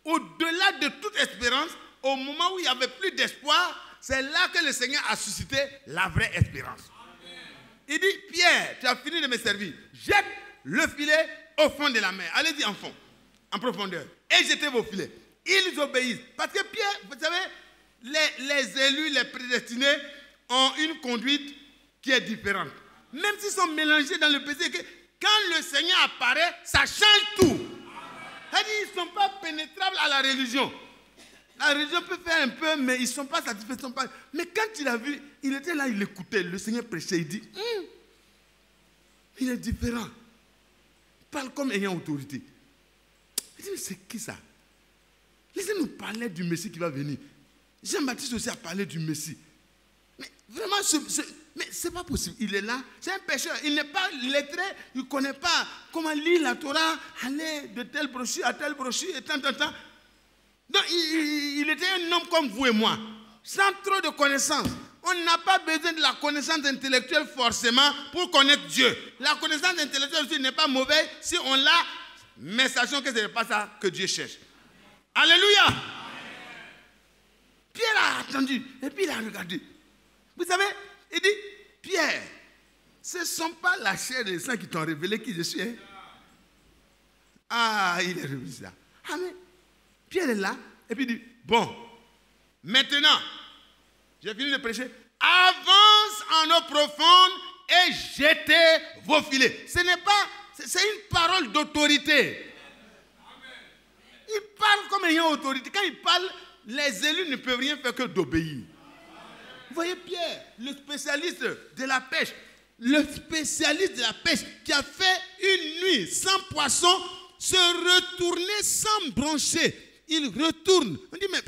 au-delà de toute espérance, au moment où il n'y avait plus d'espoir, c'est là que le Seigneur a suscité la vraie espérance. Amen. Il dit, Pierre, tu as fini de me servir, jette le filet au fond de la mer. Allez-y en fond, en profondeur, et jetez vos filets. Ils obéissent. Parce que Pierre, vous savez, les élus, les prédestinés ont une conduite qui est différente. Même s'ils sont mélangés dans le péché, quand le Seigneur apparaît, ça change tout. C'est-à-dire qu'ils ne sont pas pénétrables à la religion. La religion peut faire un peu, mais ils ne sont pas satisfaits. Mais quand il a vu, il était là, il écoutait, le Seigneur prêchait, il dit, il est différent. Il parle comme ayant autorité. Il dit, mais c'est qui ça? Laissez-nous parler du Messie qui va venir. Jean-Baptiste aussi a parlé du Messie. Mais vraiment, mais ce n'est pas possible. Il est là, c'est un pécheur. Il n'est pas lettré, il ne connaît pas comment lire la Torah, aller de telle brochure à telle brochure et tant. Donc, il était un homme comme vous et moi, sans trop de connaissances. On n'a pas besoin de la connaissance intellectuelle forcément pour connaître Dieu. La connaissance intellectuelle aussi n'est pas mauvaise si on l'a, mais sachons que ce n'est pas ça que Dieu cherche. Alléluia. Pierre a attendu et puis il a regardé. Vous savez, il dit, Pierre, ce ne sont pas la chair et le sang qui t'ont révélé qui je suis. Hein? Ah, il est revenu là. Ah, mais Pierre est là et puis il dit, bon, maintenant, j'ai fini de prêcher, avance en eau profonde et jetez vos filets. Ce n'est pas, c'est une parole d'autorité. Il parle comme ayant autorité. Quand il parle, les élus ne peuvent rien faire que d'obéir. Vous voyez Pierre, le spécialiste de la pêche, qui a fait une nuit sans poisson, se retourner sans brancher. Il retourne. On dit, mais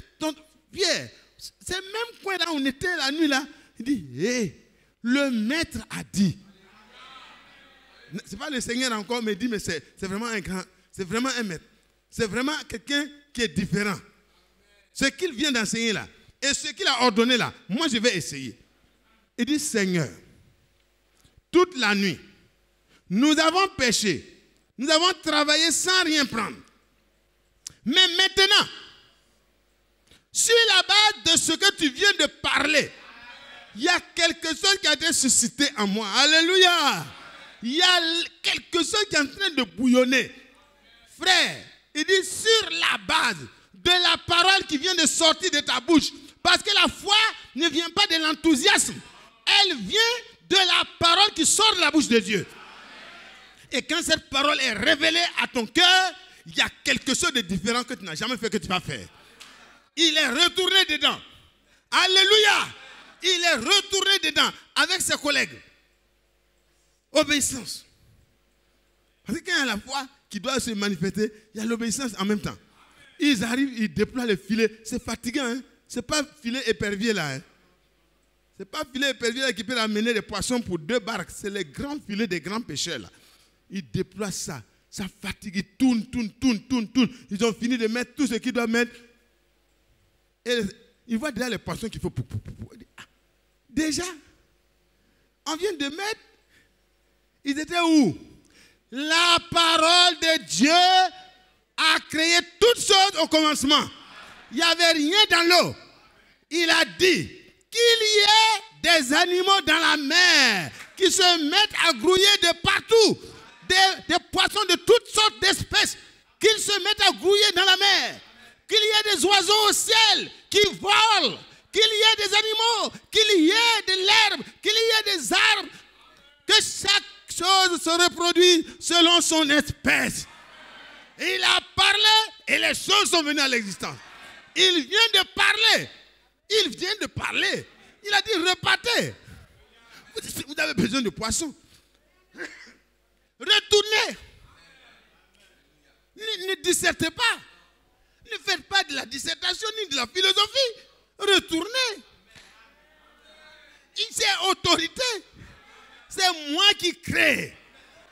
Pierre, c'est le même coin là où on était la nuit là. Il dit, le maître a dit. Ce n'est pas le Seigneur encore, mais il dit, mais c'est vraiment un grand, c'est vraiment un maître. C'est vraiment quelqu'un qui est différent. Ce qu'il vient d'enseigner là, et ce qu'il a ordonné là, moi je vais essayer. Il dit, Seigneur, toute la nuit, nous avons péché, nous avons travaillé sans rien prendre. Mais maintenant, sur la base de ce que tu viens de parler, il y a quelque chose qui a été suscité en moi. Alléluia. Il y a quelque chose qui est en train de bouillonner. Frère, il dit sur la base de la parole qui vient de sortir de ta bouche. Parce que la foi ne vient pas de l'enthousiasme. Elle vient de la parole qui sort de la bouche de Dieu. Et quand cette parole est révélée à ton cœur, il y a quelque chose de différent que tu n'as jamais fait, que tu vas faire. Il est retourné dedans. Alléluia. Il est retourné dedans avec ses collègues. Obéissance. Parce que quand il y a la foi qui doit se manifester, il y a l'obéissance en même temps. Ils arrivent, ils déploient le filet. C'est fatigant, hein? Ce n'est pas filet épervier là. Hein? Ce n'est pas filet épervier là qui peut amener des poissons pour 2 barques. C'est les grands filets des grands pêcheurs là. Ils déploient ça. Ça fatigue, ils tournent. Ils ont fini de mettre tout ce qu'ils doivent mettre. Et ils voient déjà les poissons qu'il faut. Déjà, On vient de mettre. Ils étaient où? La parole de Dieu a créé toutes choses au commencement. Il n'y avait rien dans l'eau. Il a dit qu'il y ait des animaux dans la mer qui se mettent à grouiller de partout. Des poissons de toutes sortes d'espèces qu'ils se mettent à grouiller dans la mer. Qu'il y ait des oiseaux au ciel qui volent. Qu'il y ait des animaux. Qu'il y ait de l'herbe. Qu'il y ait des arbres. Que chaque chose se reproduit selon son espèce. Et il a parlé et les choses sont venues à l'existence. Il vient de parler. Il vient de parler. Il a dit repartez. Vous avez besoin de poissons. Retournez. Ne dissertez pas. Ne faites pas de la dissertation ni de la philosophie. Retournez. C'est autorité. C'est moi qui crée.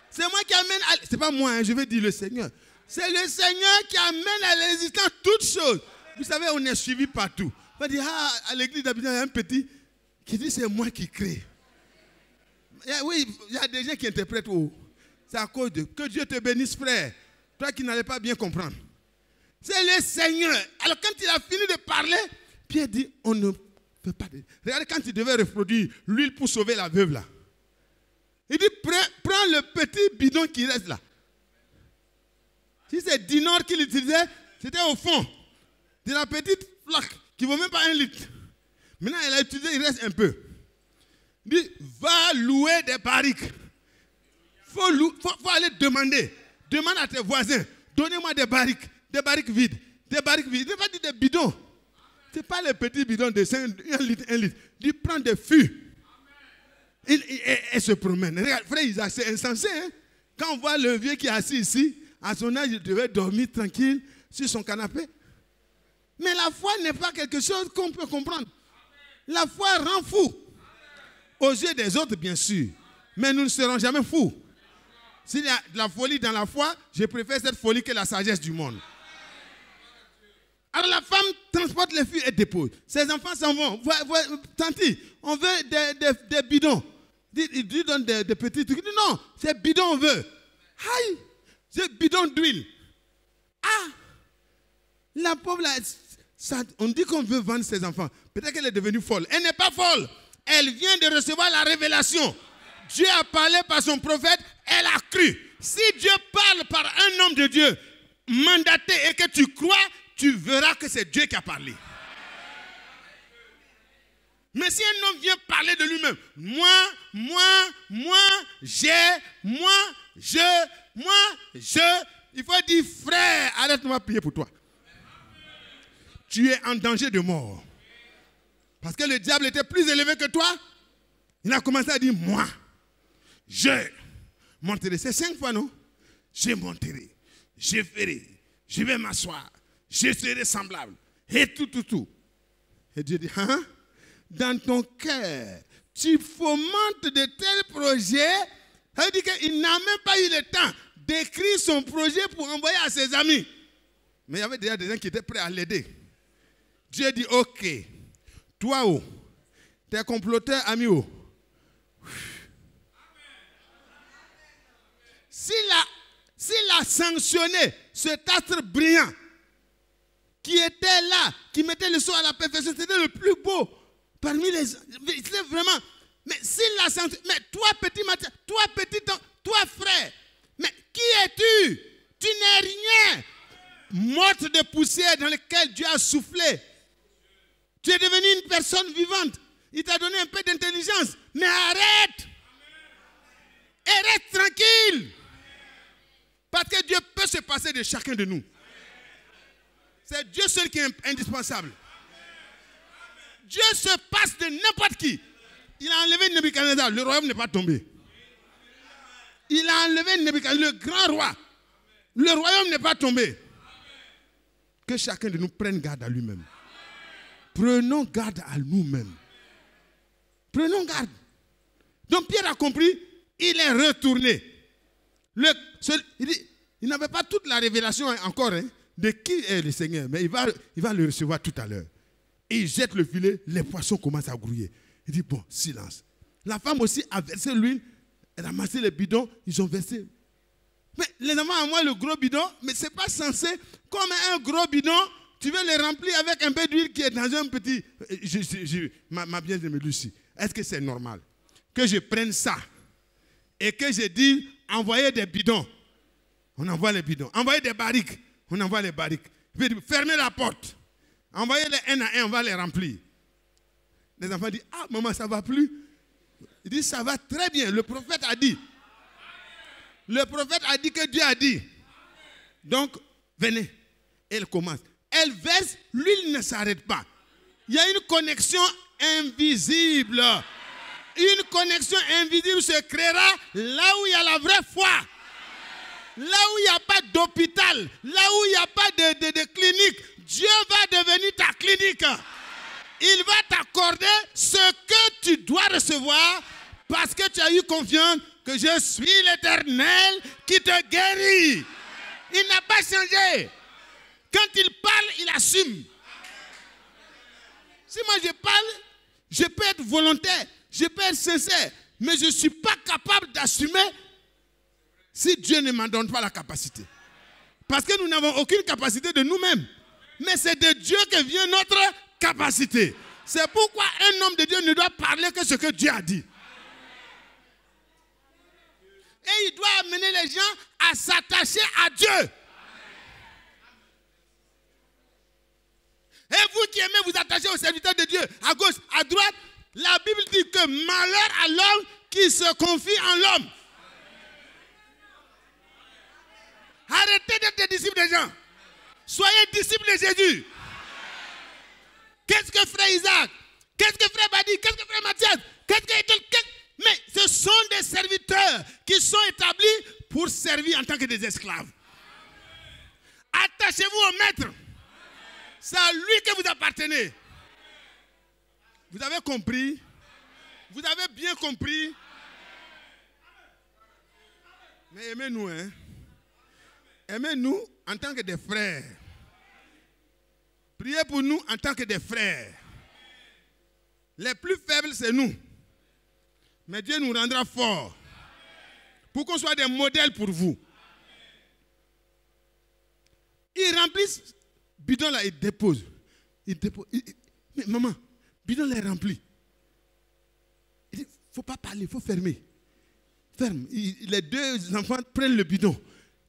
C'est moi qui amène à... C'est pas moi, hein, je vais dire le Seigneur. C'est le Seigneur qui amène à l'existence toutes choses. Vous savez, on est suivi partout. On va dire, à l'église d'Abidjan, il y a un petit qui dit c'est moi qui crée. Oui, il y a des gens qui interprètent. Oh, c'est à cause de... Que Dieu te bénisse, frère. Toi qui n'allais pas bien comprendre. C'est le Seigneur. Alors quand il a fini de parler, Pierre dit, on ne peut pas... Regardez quand il devait reproduire l'huile pour sauver la veuve là. Il dit, prends le petit bidon qui reste là. Si c'est Dinor qu'il utilisait, c'était au fond de la petite flaque qui ne vaut même pas 1 litre. Maintenant, elle a utilisé, il reste un peu. Il dit, va louer des barriques. Faut aller demander. Demande à tes voisins, donnez-moi des barriques vides. Des barriques vides. Il ne va pas dire des bidons. Ce n'est pas les petits bidons de 1 litre, 1 litre. Il prend des fûts. Il se promène. Regarde, frère Isaac, c'est insensé. Hein? Quand on voit le vieux qui est assis ici, à son âge, il devait dormir tranquille sur son canapé. Mais la foi n'est pas quelque chose qu'on peut comprendre. La foi rend fou. Aux yeux des autres, bien sûr. Mais nous ne serons jamais fous. S'il y a de la folie dans la foi, je préfère cette folie que la sagesse du monde. Alors la femme transporte les filles et dépose. Ses enfants s'en vont. Tanti, on veut des bidons. Il lui donne des petits trucs. Il dit non, c'est bidon on veut. Aïe, c'est bidon d'huile. Ah, la pauvre là, on dit qu'on veut vendre ses enfants. Peut-être qu'elle est devenue folle. Elle n'est pas folle. Elle vient de recevoir la révélation. Dieu a parlé par son prophète, elle a cru. Si Dieu parle par un homme de Dieu mandaté et que tu crois, tu verras que c'est Dieu qui a parlé. Mais si un homme vient parler de lui-même, il faut dire, frère, arrête-moi de prier pour toi. Tu es en danger de mort. Parce que le diable était plus élevé que toi. Il a commencé à dire, moi, je monterai. C'est 5 fois, non? Je monterai, je ferai, je vais m'asseoir, je serai semblable. Et tout. Et Dieu dit, hein? Dans ton cœur, tu fomentes de tels projets. Ça veut dire qu'il n'a même pas eu le temps d'écrire son projet pour envoyer à ses amis. Mais il y avait déjà des gens qui étaient prêts à l'aider. Dieu dit, ok, toi, tes comploteurs amis, s'il a sanctionné cet astre brillant qui était là, qui mettait le son à la perfection, c'était le plus beau parmi les... C'était vraiment... Mais s'il l'a sanctionné... Mais toi, petit Mathieu, toi, frère, mais qui es-tu? Tu n'es rien. Morte de poussière dans laquelle Dieu a soufflé. Tu es devenu une personne vivante. Il t'a donné un peu d'intelligence. Mais arrête. Et reste tranquille. Parce que Dieu peut se passer de chacun de nous. C'est Dieu seul qui est indispensable. Dieu se passe de n'importe qui. Il a enlevé Nebuchadnezzar. Le royaume n'est pas tombé. Il a enlevé Nebuchadnezzar, le grand roi. Le royaume n'est pas tombé. Que chacun de nous prenne garde à lui-même. Prenons garde à nous-mêmes. Prenons garde. Donc Pierre a compris, il est retourné. Il n'avait pas toute la révélation encore de qui est le Seigneur, mais il va le recevoir tout à l'heure. Et il jette le filet, les poissons commencent à grouiller. Il dit, bon, silence. La femme aussi a versé l'huile, elle a ramassé les bidons, ils ont versé. Mais les enfants envoient le gros bidon, mais ce n'est pas censé, comme un gros bidon, tu veux le remplir avec un peu d'huile qui est dans un petit... Ma bien-aimée Lucie, est-ce que c'est normal que je prenne ça et que je dis, envoyez des bidons? On envoie les bidons. Envoyez des barriques. On envoie les barriques. Fermez la porte. Envoyez-les un à un, on va les remplir. Les enfants disent, ah maman, ça ne va plus. Il dit, ça va très bien. Le prophète a dit. Le prophète a dit que Dieu a dit. Donc, venez. Elle commence. Elle verse, l'huile ne s'arrête pas. Il y a une connexion invisible. Une connexion invisible se créera là où il y a la vraie foi. Là où il n'y a pas d'hôpital, là où il n'y a pas de clinique, Dieu va devenir ta clinique. Il va t'accorder ce que tu dois recevoir parce que tu as eu confiance que je suis l'Éternel qui te guérit. Il n'a pas changé. Quand il parle, il assume. Si moi je parle, je peux être volontaire, je peux être sincère, mais je ne suis pas capable d'assumer si Dieu ne m'en donne pas la capacité. Parce que nous n'avons aucune capacité de nous-mêmes. Mais c'est de Dieu que vient notre capacité. C'est pourquoi un homme de Dieu ne doit parler que ce que Dieu a dit. Et il doit amener les gens à s'attacher à Dieu. Et vous qui aimez vous attacher aux serviteurs de Dieu, à gauche, à droite, la Bible dit que malheur à l'homme qui se confie en l'homme. Arrêtez d'être des disciples des gens. Soyez disciples de Jésus. Qu'est-ce que frère Isaac? Qu'est-ce que frère Badi? Qu'est-ce que frère Mathias? Mais ce sont des serviteurs qui sont établis pour servir en tant que des esclaves. Attachez-vous au maître. C'est à lui que vous appartenez. Vous avez compris? Vous avez bien compris? Mais aimez-nous, hein? Aimez-nous en tant que des frères. Priez pour nous en tant que des frères. Les plus faibles, c'est nous. Mais Dieu nous rendra forts. Pour qu'on soit des modèles pour vous. Ils remplissent. Bidon là, ils déposent. Mais maman, bidon là est rempli. Il dit, il ne faut pas parler, il faut fermer. Ferme. Les deux enfants prennent le bidon.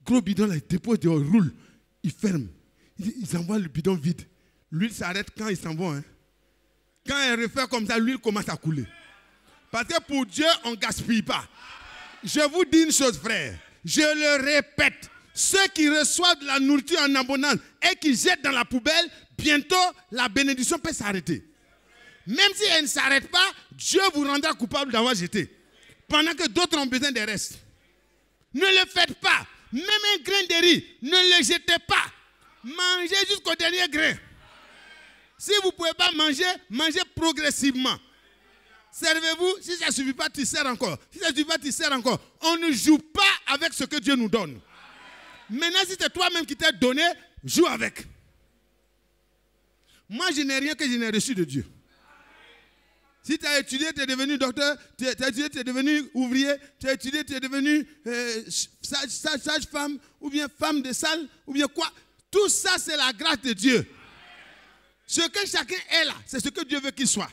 Gros bidon là, ils déposent, ils roulent. Ils ferment. Ils envoient le bidon vide. L'huile s'arrête quand ils s'en vont. Hein. Quand elle refait comme ça, l'huile commence à couler. Parce que pour Dieu, on ne gaspille pas. Je vous dis une chose, frère. Je le répète. Ceux qui reçoivent de la nourriture en abondance et qui jettent dans la poubelle, bientôt la bénédiction peut s'arrêter. Même si elle ne s'arrête pas, Dieu vous rendra coupable d'avoir jeté. Pendant que d'autres ont besoin des restes. Ne le faites pas. Même un grain de riz, ne le jetez pas. Mangez jusqu'au dernier grain. Si vous ne pouvez pas manger, mangez progressivement. Servez-vous, si ça ne suffit pas, tu sers encore. Si ça ne suffit pas, tu sers encore. On ne joue pas avec ce que Dieu nous donne. Maintenant, si c'est toi-même qui t'es donné, joue avec. Moi, je n'ai rien que je n'ai reçu de Dieu. Si tu as étudié, tu es devenu docteur, tu as étudié, tu es devenu ouvrier, tu as étudié, tu es devenu sage-femme, ou bien femme de salle, ou bien quoi. Tout ça, c'est la grâce de Dieu. Ce que chacun est là, c'est ce que Dieu veut qu'il soit.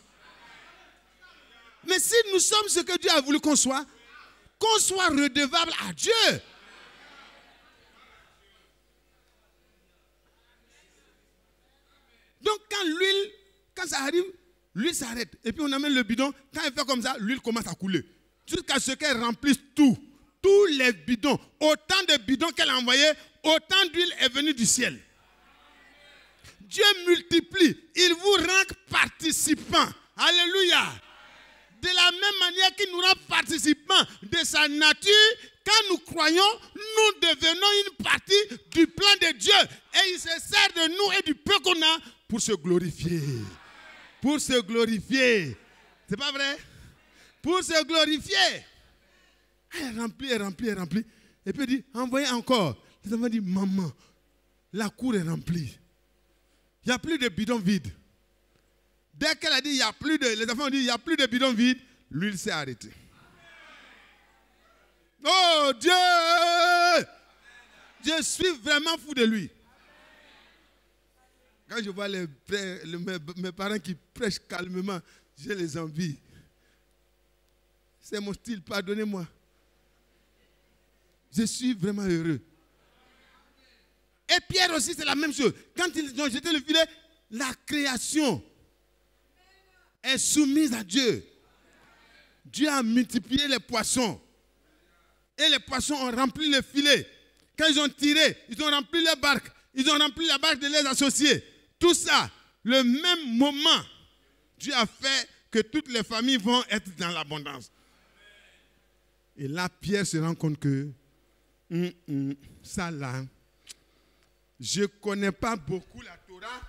Mais si nous sommes ce que Dieu a voulu qu'on soit redevable à Dieu. Donc quand ça arrive, l'huile s'arrête. Et puis on amène le bidon. Quand elle fait comme ça, l'huile commence à couler. Jusqu'à ce qu'elle remplisse tout. Tous les bidons. Autant de bidons qu'elle a envoyés, autant d'huile est venue du ciel. Dieu multiplie. Il vous rend participants. Alléluia. De la même manière qu'il nous rend participants de sa nature, quand nous croyons, nous devenons une partie du plan de Dieu. Et il se sert de nous et du peu qu'on a pour se glorifier. Pour se glorifier. C'est pas vrai? Pour se glorifier. Elle remplit. Et puis elle dit, envoyez encore. Les enfants disent, maman, la cour est remplie. Il n'y a plus de bidons vides. Dès qu'elle a dit, les enfants ont dit, il n'y a plus de bidons vides, l'huile s'est arrêtée. Oh Dieu! Je suis vraiment fou de lui. Quand je vois mes parents qui prêchent calmement, je les envie. C'est mon style, pardonnez-moi. Je suis vraiment heureux. Et Pierre aussi, c'est la même chose. Quand ils ont jeté le filet, la création est soumise à Dieu. Dieu a multiplié les poissons. Et les poissons ont rempli le filet. Quand ils ont tiré, ils ont rempli leur barque. Ils ont rempli la barque de leurs associés. Tout ça, le même moment, Dieu a fait que toutes les familles vont être dans l'abondance. Et là, Pierre se rend compte que ça là, je ne connais pas beaucoup la Torah,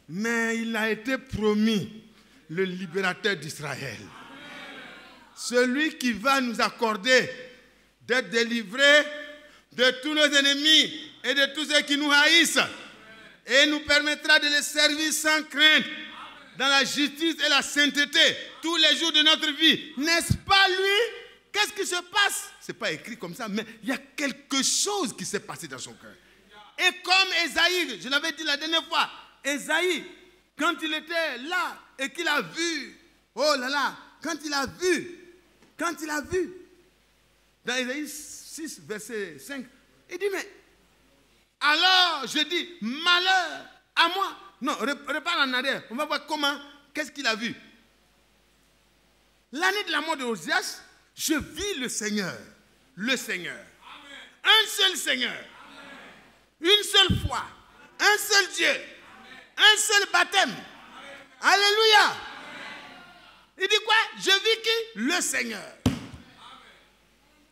mais il a été promis le libérateur d'Israël. Celui qui va nous accorder d'être délivrés de tous nos ennemis et de tous ceux qui nous haïssent et nous permettra de les servir sans crainte dans la justice et la sainteté tous les jours de notre vie. N'est-ce pas lui? Qu'est-ce qui se passe? Ce n'est pas écrit comme ça, mais il y a quelque chose qui s'est passé dans son cœur. Et comme Ésaïe, je l'avais dit la dernière fois, Ésaïe, quand il était là et qu'il a vu, oh là là, quand il a vu, dans Ésaïe 6, verset 5, il dit, mais alors je dis, malheur à moi. Non, repars en arrière, on va voir comment, qu'est-ce qu'il a vu. L'année de la mort de Osias, je vis le Seigneur. Le Seigneur. Amen. Un seul Seigneur. Amen. Une seule foi. Un seul Dieu. Amen. Un seul baptême. Amen. Alléluia. Amen. Il dit quoi? Je vis qui? Le Seigneur. Amen.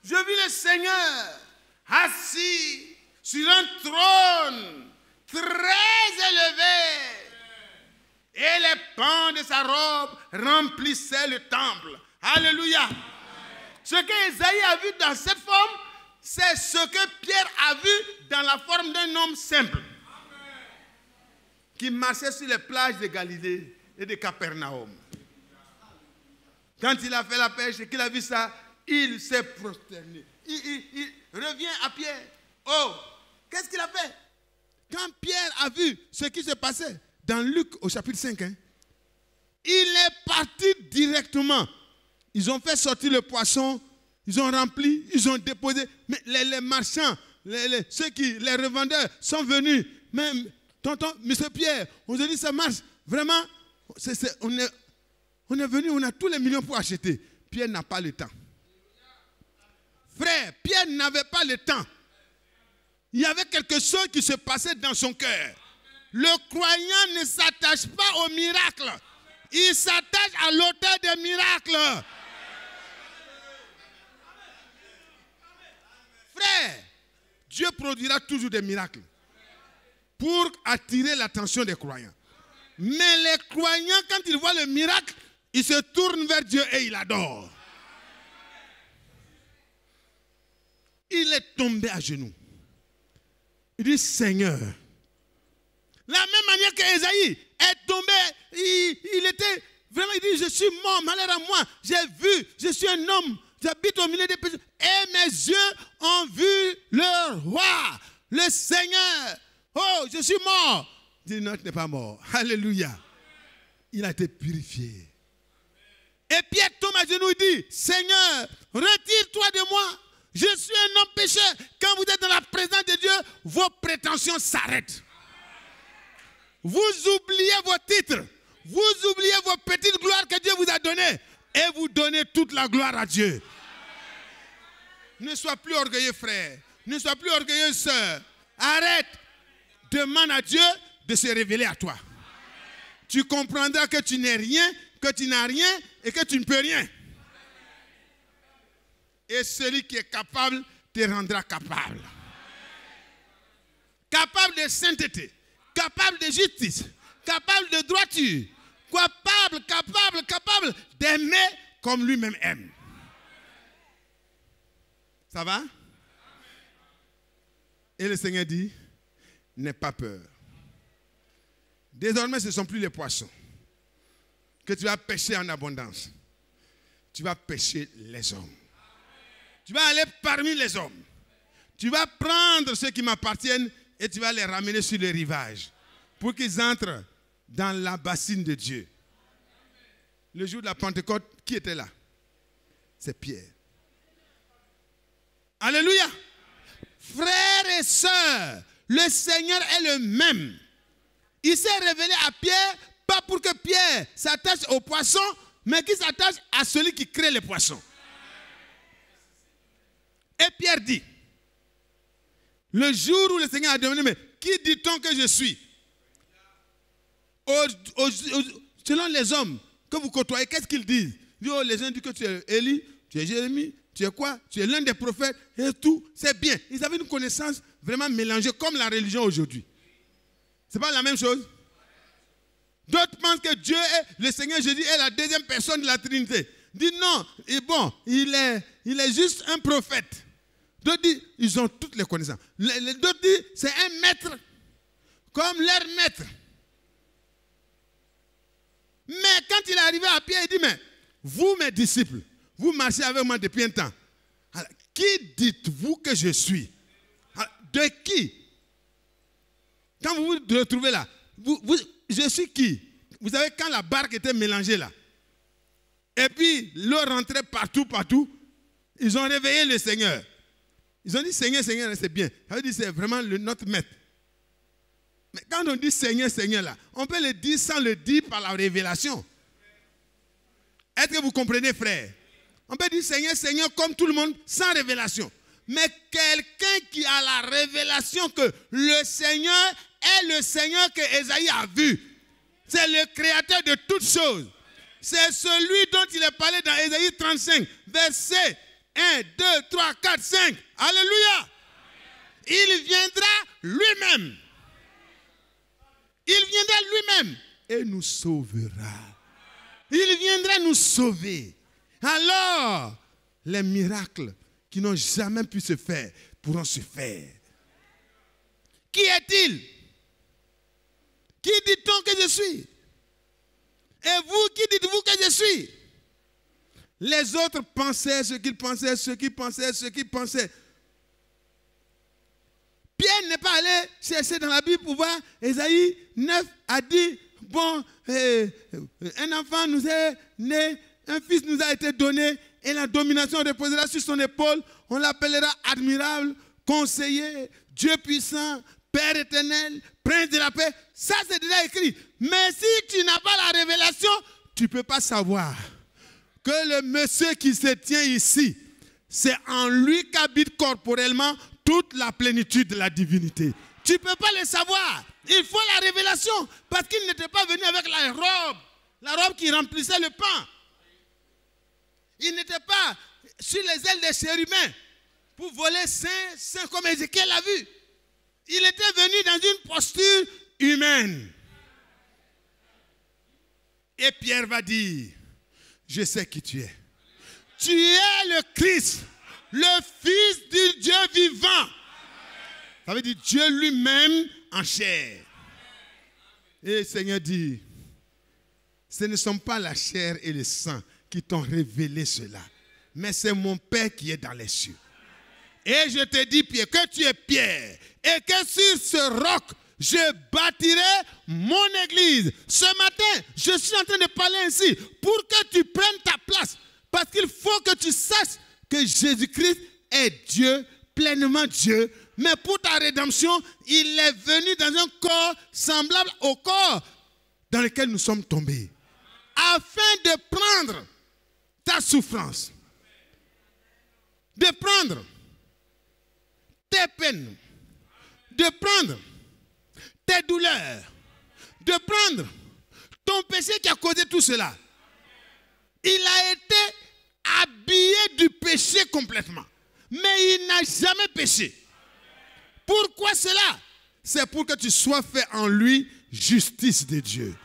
Je vis le Seigneur assis sur un trône très élevé. Amen. Et les pans de sa robe remplissaient le temple. Alléluia. Amen. Ce que Ésaïe a vu dans cette forme, c'est ce que Pierre a vu dans la forme d'un homme simple. Amen. Qui marchait sur les plages de Galilée et de Capernaum. Quand il a fait la pêche et qu'il a vu ça, il s'est prosterné. Il revient à Pierre. Oh, qu'est-ce qu'il a fait? Quand Pierre a vu ce qui se passait dans Luc au chapitre 5, il est parti directement. Ils ont fait sortir le poisson, ils ont rempli, ils ont déposé. Mais les marchands, les revendeurs sont venus. Même, tonton, monsieur Pierre, on se dit ça marche. Vraiment, on est venu, on a tous les millions pour acheter. Pierre n'a pas le temps. Frère, Pierre n'avait pas le temps. Il y avait quelque chose qui se passait dans son cœur. Le croyant ne s'attache pas au miracle. Il s'attache à l'auteur des miracles. Frère, Dieu produira toujours des miracles pour attirer l'attention des croyants. Mais les croyants, quand ils voient le miracle, ils se tournent vers Dieu et ils adorent. Il est tombé à genoux. Il dit, Seigneur. La même manière qu'Ésaïe est tombé, il était vraiment, il dit, je suis mort, malheur à moi. J'ai vu, je suis un homme, j'habite au milieu des pécheurs. Et mes yeux ont vu le roi, le Seigneur. Oh, je suis mort. Il dit, non, tu n'es pas mort. Alléluia. Il a été purifié. Et Pierre tombe à genoux et dit, Seigneur, retire-toi de moi. Je suis un homme pécheur. Quand vous êtes dans la présence de Dieu, vos prétentions s'arrêtent. Vous oubliez vos titres. Vous oubliez vos petites gloires que Dieu vous a données. Et vous donnez toute la gloire à Dieu. Ne sois plus orgueilleux, frère. Ne sois plus orgueilleux, sœur. Arrête. Demande à Dieu de se révéler à toi. Tu comprendras que tu n'es rien, que tu n'as rien et que tu ne peux rien. Et celui qui est capable te rendra capable. Capable de sainteté, capable de justice, capable de droiture, capable d'aimer comme lui-même aime. Ça va? Et le Seigneur dit, n'aie pas peur. Désormais, ce ne sont plus les poissons que tu vas pêcher en abondance. tu vas pêcher les hommes. Tu vas aller parmi les hommes. Tu vas prendre ceux qui m'appartiennent et tu vas les ramener sur le rivage pour qu'ils entrent dans la bassine de Dieu. Le jour de la Pentecôte, qui était là? C'est Pierre. Alléluia. Frères et sœurs, le Seigneur est le même. Il s'est révélé à Pierre, pas pour que Pierre s'attache aux poissons, mais qu'il s'attache à celui qui crée les poissons. Et Pierre dit, le jour où le Seigneur a demandé, mais qui dit-on que je suis? Selon les hommes que vous côtoyez, qu'est-ce qu'ils disent? Oh, les gens disent que tu es Élie, tu es Jérémie, tu es quoi? Tu es l'un des prophètes et tout. C'est bien. Ils avaient une connaissance vraiment mélangée comme la religion aujourd'hui. C'est pas la même chose? D'autres pensent que Dieu est, le Seigneur Jésus est la deuxième personne de la Trinité. Dit non, et bon, il est juste un prophète. D'autres disent, ils ont toutes les connaissances. D'autres disent, c'est un maître, comme leur maître. Mais quand il est arrivé à Pierre, il dit, mais vous, mes disciples, vous marchez avec moi depuis un temps. Alors, qui dites-vous que je suis? Alors, de qui? Quand vous vous retrouvez là, je suis qui? Vous savez, quand la barque était mélangée là, et puis l'eau rentrait partout, ils ont réveillé le Seigneur. Ils ont dit, Seigneur, Seigneur, c'est bien. Ça veut dire, c'est vraiment notre maître. Mais quand on dit Seigneur, Seigneur là, on peut le dire sans le dire par la révélation. Est-ce que vous comprenez, frère? On peut dire Seigneur, Seigneur comme tout le monde, sans révélation. Mais quelqu'un qui a la révélation que le Seigneur est le Seigneur que Ésaïe a vu. C'est le créateur de toutes choses. C'est celui dont il est parlé dans Ésaïe 35, versets 1, 2, 3, 4, 5. Alléluia. Il viendra lui-même. Il viendra lui-même et nous sauvera. Il viendra nous sauver. Alors, les miracles qui n'ont jamais pu se faire pourront se faire. Qui est-il? Qui dit-on que je suis? Et vous, qui dites-vous que je suis? Les autres pensaient ce qu'ils pensaient, ce qu'ils pensaient. Pierre n'est pas allé chercher dans la Bible pour voir. Ésaïe 9 a dit, bon, un enfant nous est né, un fils nous a été donné, et la domination reposera sur son épaule. On l'appellera admirable, conseiller, Dieu puissant, Père éternel, Prince de la paix. Ça, c'est déjà écrit. Mais si tu n'as pas la révélation, tu ne peux pas savoir que le monsieur qui se tient ici, c'est en lui qu'habite corporellement toute la plénitude de la divinité. Tu ne peux pas le savoir. Il faut la révélation. Parce qu'il n'était pas venu avec la robe qui remplissait le pain. Il n'était pas sur les ailes des chérubins pour voler saint comme Ézéchiel l'a vu. Il était venu dans une posture humaine. Et Pierre va dire, je sais qui tu es. Tu es le Christ, le Fils du Dieu vivant. Ça veut dire Dieu lui-même en chair. Et le Seigneur dit, ce ne sont pas la chair et le sang qui t'ont révélé cela, mais c'est mon Père qui est dans les cieux. Et je te dis, Pierre, que tu es Pierre, et que sur ce roc, je bâtirai mon église. Ce matin, je suis en train de parler ainsi pour que tu prennes ta place. Parce qu'il faut que tu saches que Jésus-Christ est Dieu, pleinement Dieu. Mais pour ta rédemption, il est venu dans un corps semblable au corps dans lequel nous sommes tombés. Afin de prendre ta souffrance, de prendre tes peines, de prendre tes douleurs, de prendre ton péché qui a causé tout cela. Il a été habillé du péché complètement, mais il n'a jamais péché. Pourquoi cela? C'est pour que tu sois fait en lui justice de Dieu.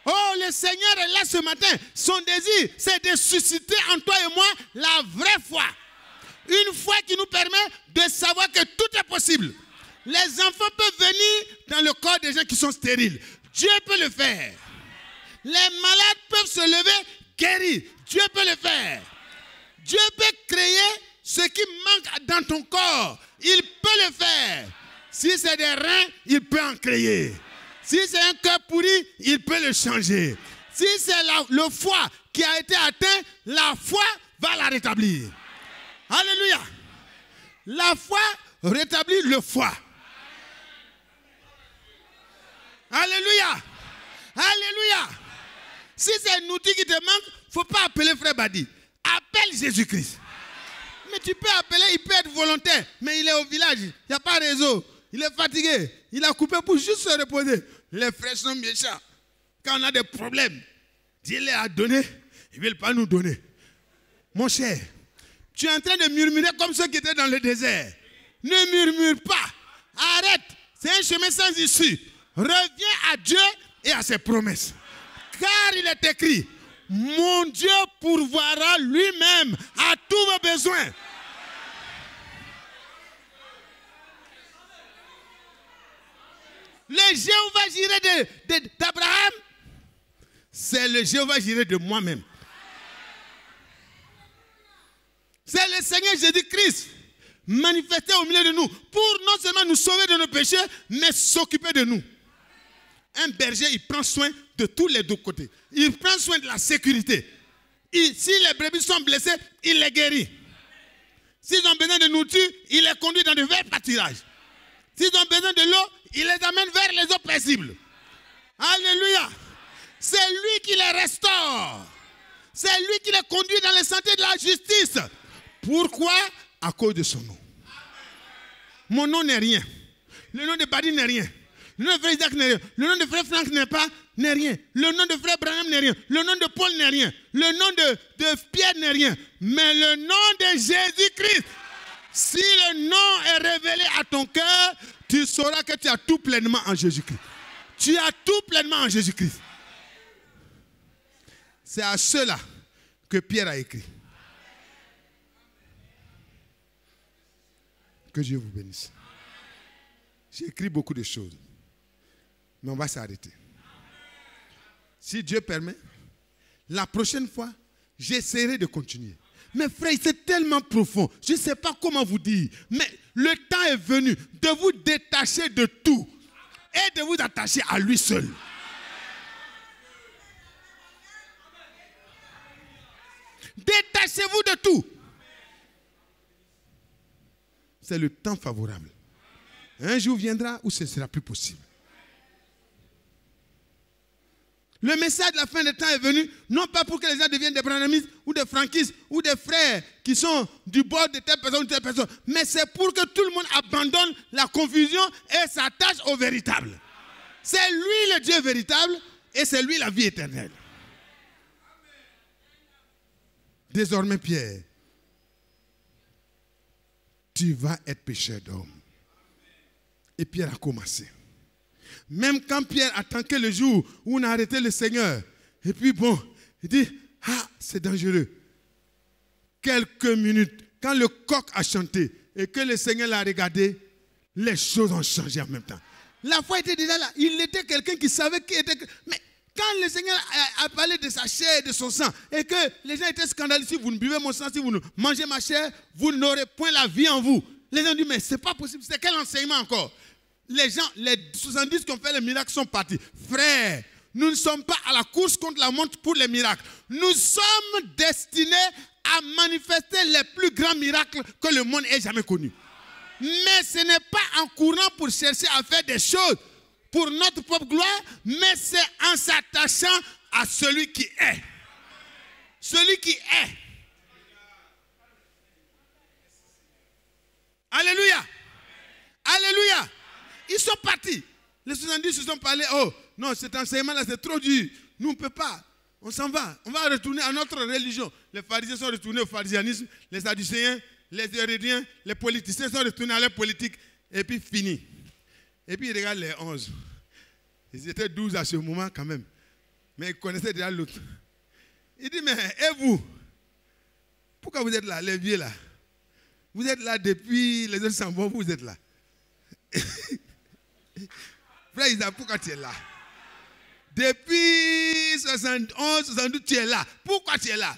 Oh, le Seigneur est là ce matin. Son désir, c'est de susciter en toi et moi la vraie foi. Une foi qui nous permet de savoir que tout est possible. Les enfants peuvent venir dans le corps des gens qui sont stériles. Dieu peut le faire. Les malades peuvent se lever. guérir. Dieu peut le faire. Dieu peut créer ce qui manque dans ton corps. Il peut le faire. Si c'est des reins, il peut en créer. Si c'est un cœur pourri, il peut le changer. Si c'est le foie qui a été atteint, la foi va la rétablir. Alléluia. La foi rétablit le foie. Alléluia. Alléluia. Si c'est un outil qui te manque, il ne faut pas appeler frère Badi. Appelle Jésus-Christ. Mais tu peux appeler, il peut être volontaire. Mais il est au village, il n'y a pas de réseau. Il est fatigué. Il a coupé pour juste se reposer. Les frères sont méchants. Quand on a des problèmes, Dieu les a donnés, ils ne veulent pas nous donner. Mon cher, tu es en train de murmurer comme ceux qui étaient dans le désert. Ne murmure pas. Arrête. C'est un chemin sans issue. Reviens à Dieu et à ses promesses. Car il est écrit, mon Dieu pourvoira lui-même à tous vos besoins. Le Jéhovah Jireh d'Abraham, c'est le Jéhovah Jireh de moi-même. C'est le Seigneur Jésus-Christ manifesté au milieu de nous pour non seulement nous sauver de nos péchés, mais s'occuper de nous. Un berger, il prend soin de tous les deux côtés. Il prend soin de la sécurité. Si les brebis sont blessées, il les guérit. S'ils ont besoin de nourriture, il les conduit dans de verts pâturages. S'ils ont besoin de l'eau, il les amène vers les eaux paisibles. Alléluia. C'est lui qui les restaure. C'est lui qui les conduit dans les sentiers de la justice. Pourquoi? À cause de son nom. Mon nom n'est rien. Le nom de Badi n'est rien. Le nom de frère Isaac n'est rien. Le nom de frère Franck n'est rien. Le nom de frère Branham n'est rien. Le nom de Paul n'est rien. Le nom de Pierre n'est rien. Mais le nom de Jésus-Christ. Si le nom est révélé à ton cœur, tu sauras que tu as tout pleinement en Jésus-Christ. Tu as tout pleinement en Jésus-Christ. C'est à cela que Pierre a écrit. Que Dieu vous bénisse. J'ai écrit beaucoup de choses. Mais on va s'arrêter. Si Dieu permet, la prochaine fois, j'essaierai de continuer. Mais frère, c'est tellement profond. Je ne sais pas comment vous dire. Mais le temps est venu de vous détacher de tout et de vous attacher à lui seul. Détachez-vous de tout. C'est le temps favorable. Un jour viendra où ce ne sera plus possible. Le message de la fin des temps est venu, non pas pour que les gens deviennent des branhamistes ou des franquistes ou des frères qui sont du bord de telle personne ou telle personne, mais c'est pour que tout le monde abandonne la confusion et s'attache au véritable. C'est lui le Dieu véritable et c'est lui la vie éternelle. Désormais, Pierre, tu vas être pécheur d'homme. Et Pierre a commencé. Même quand Pierre attendait le jour où on a arrêté le Seigneur, et puis bon, il dit, ah, c'est dangereux. Quelques minutes, quand le coq a chanté et que le Seigneur l'a regardé, les choses ont changé en même temps. La foi était déjà là. Il était quelqu'un qui savait qui était. Mais quand le Seigneur a parlé de sa chair et de son sang, et que les gens étaient scandalisés, si vous ne buvez mon sang, si vous ne mangez ma chair, vous n'aurez point la vie en vous. Les gens disent, mais c'est pas possible, c'est quel enseignement encore? Les gens, les 70 qui ont fait les miracles sont partis. Frère, nous ne sommes pas à la course contre la montre pour les miracles. Nous sommes destinés à manifester les plus grands miracles que le monde ait jamais connus. Mais ce n'est pas en courant pour chercher à faire des choses pour notre propre gloire, mais c'est en s'attachant à celui qui est. Celui qui est. Alléluia. Alléluia. Ils sont partis. Les 70 se sont parlé. Oh, non, cet enseignement-là, c'est trop dur. Nous, on ne peut pas. On s'en va. On va retourner à notre religion. Les pharisiens sont retournés au pharisianisme. Les sadducéens, les hérédiens, les politiciens sont retournés à leur politique. Et puis, fini. Et puis, ils regardent les 11. Ils étaient 12 à ce moment quand même. Mais ils connaissaient déjà l'autre. Il dit, mais, et vous? Pourquoi vous êtes là, les vieux là? Vous êtes là depuis, les autres s'en vont, vous êtes là. Frère Isaac, pourquoi tu es là? Depuis 71, 72, tu es là. Pourquoi tu es là?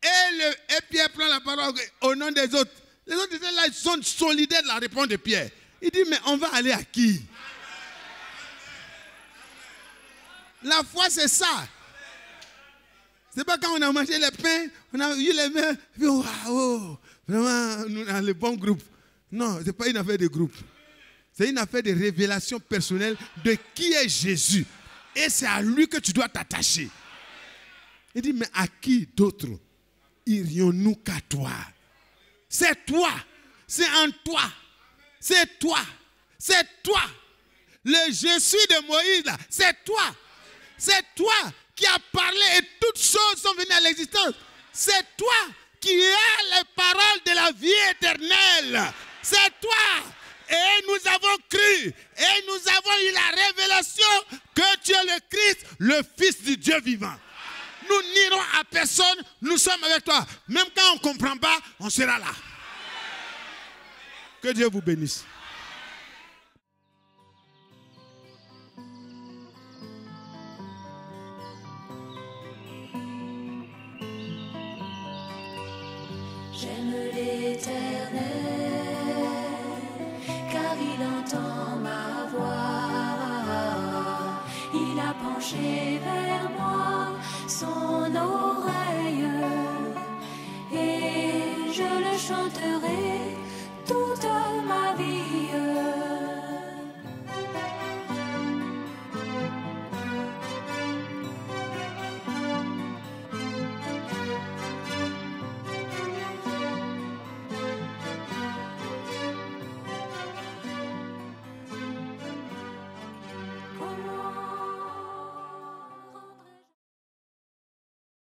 Et Pierre prend la parole au nom des autres. Les autres étaient là, ils sont solidaires de la réponse de Pierre. Il dit, mais on va aller à qui? La foi, c'est ça. C'est pas quand on a mangé les pains, on a eu les mains, puis waouh, vraiment, nous avons le bon groupe. Non, ce n'est pas une affaire de groupe. C'est une affaire de révélation personnelle de qui est Jésus. Et c'est à lui que tu dois t'attacher. Il dit, mais à qui d'autre irions-nous qu'à toi? C'est toi. C'est en toi. C'est toi. C'est toi. Le je suis de Moïse, là, c'est toi. C'est toi qui as parlé et toutes choses sont venues à l'existence. C'est toi qui as les paroles de la vie éternelle. C'est toi. Et nous avons cru. Et nous avons eu la révélation que tu es le Christ, le Fils du Dieu vivant. Nous n'irons à personne. Nous sommes avec toi. Même quand on ne comprend pas, on sera là. Que Dieu vous bénisse. J'aime l'Éternel, car il entend ma voix. Il a penché vers moi son oreille, et je le chanterai.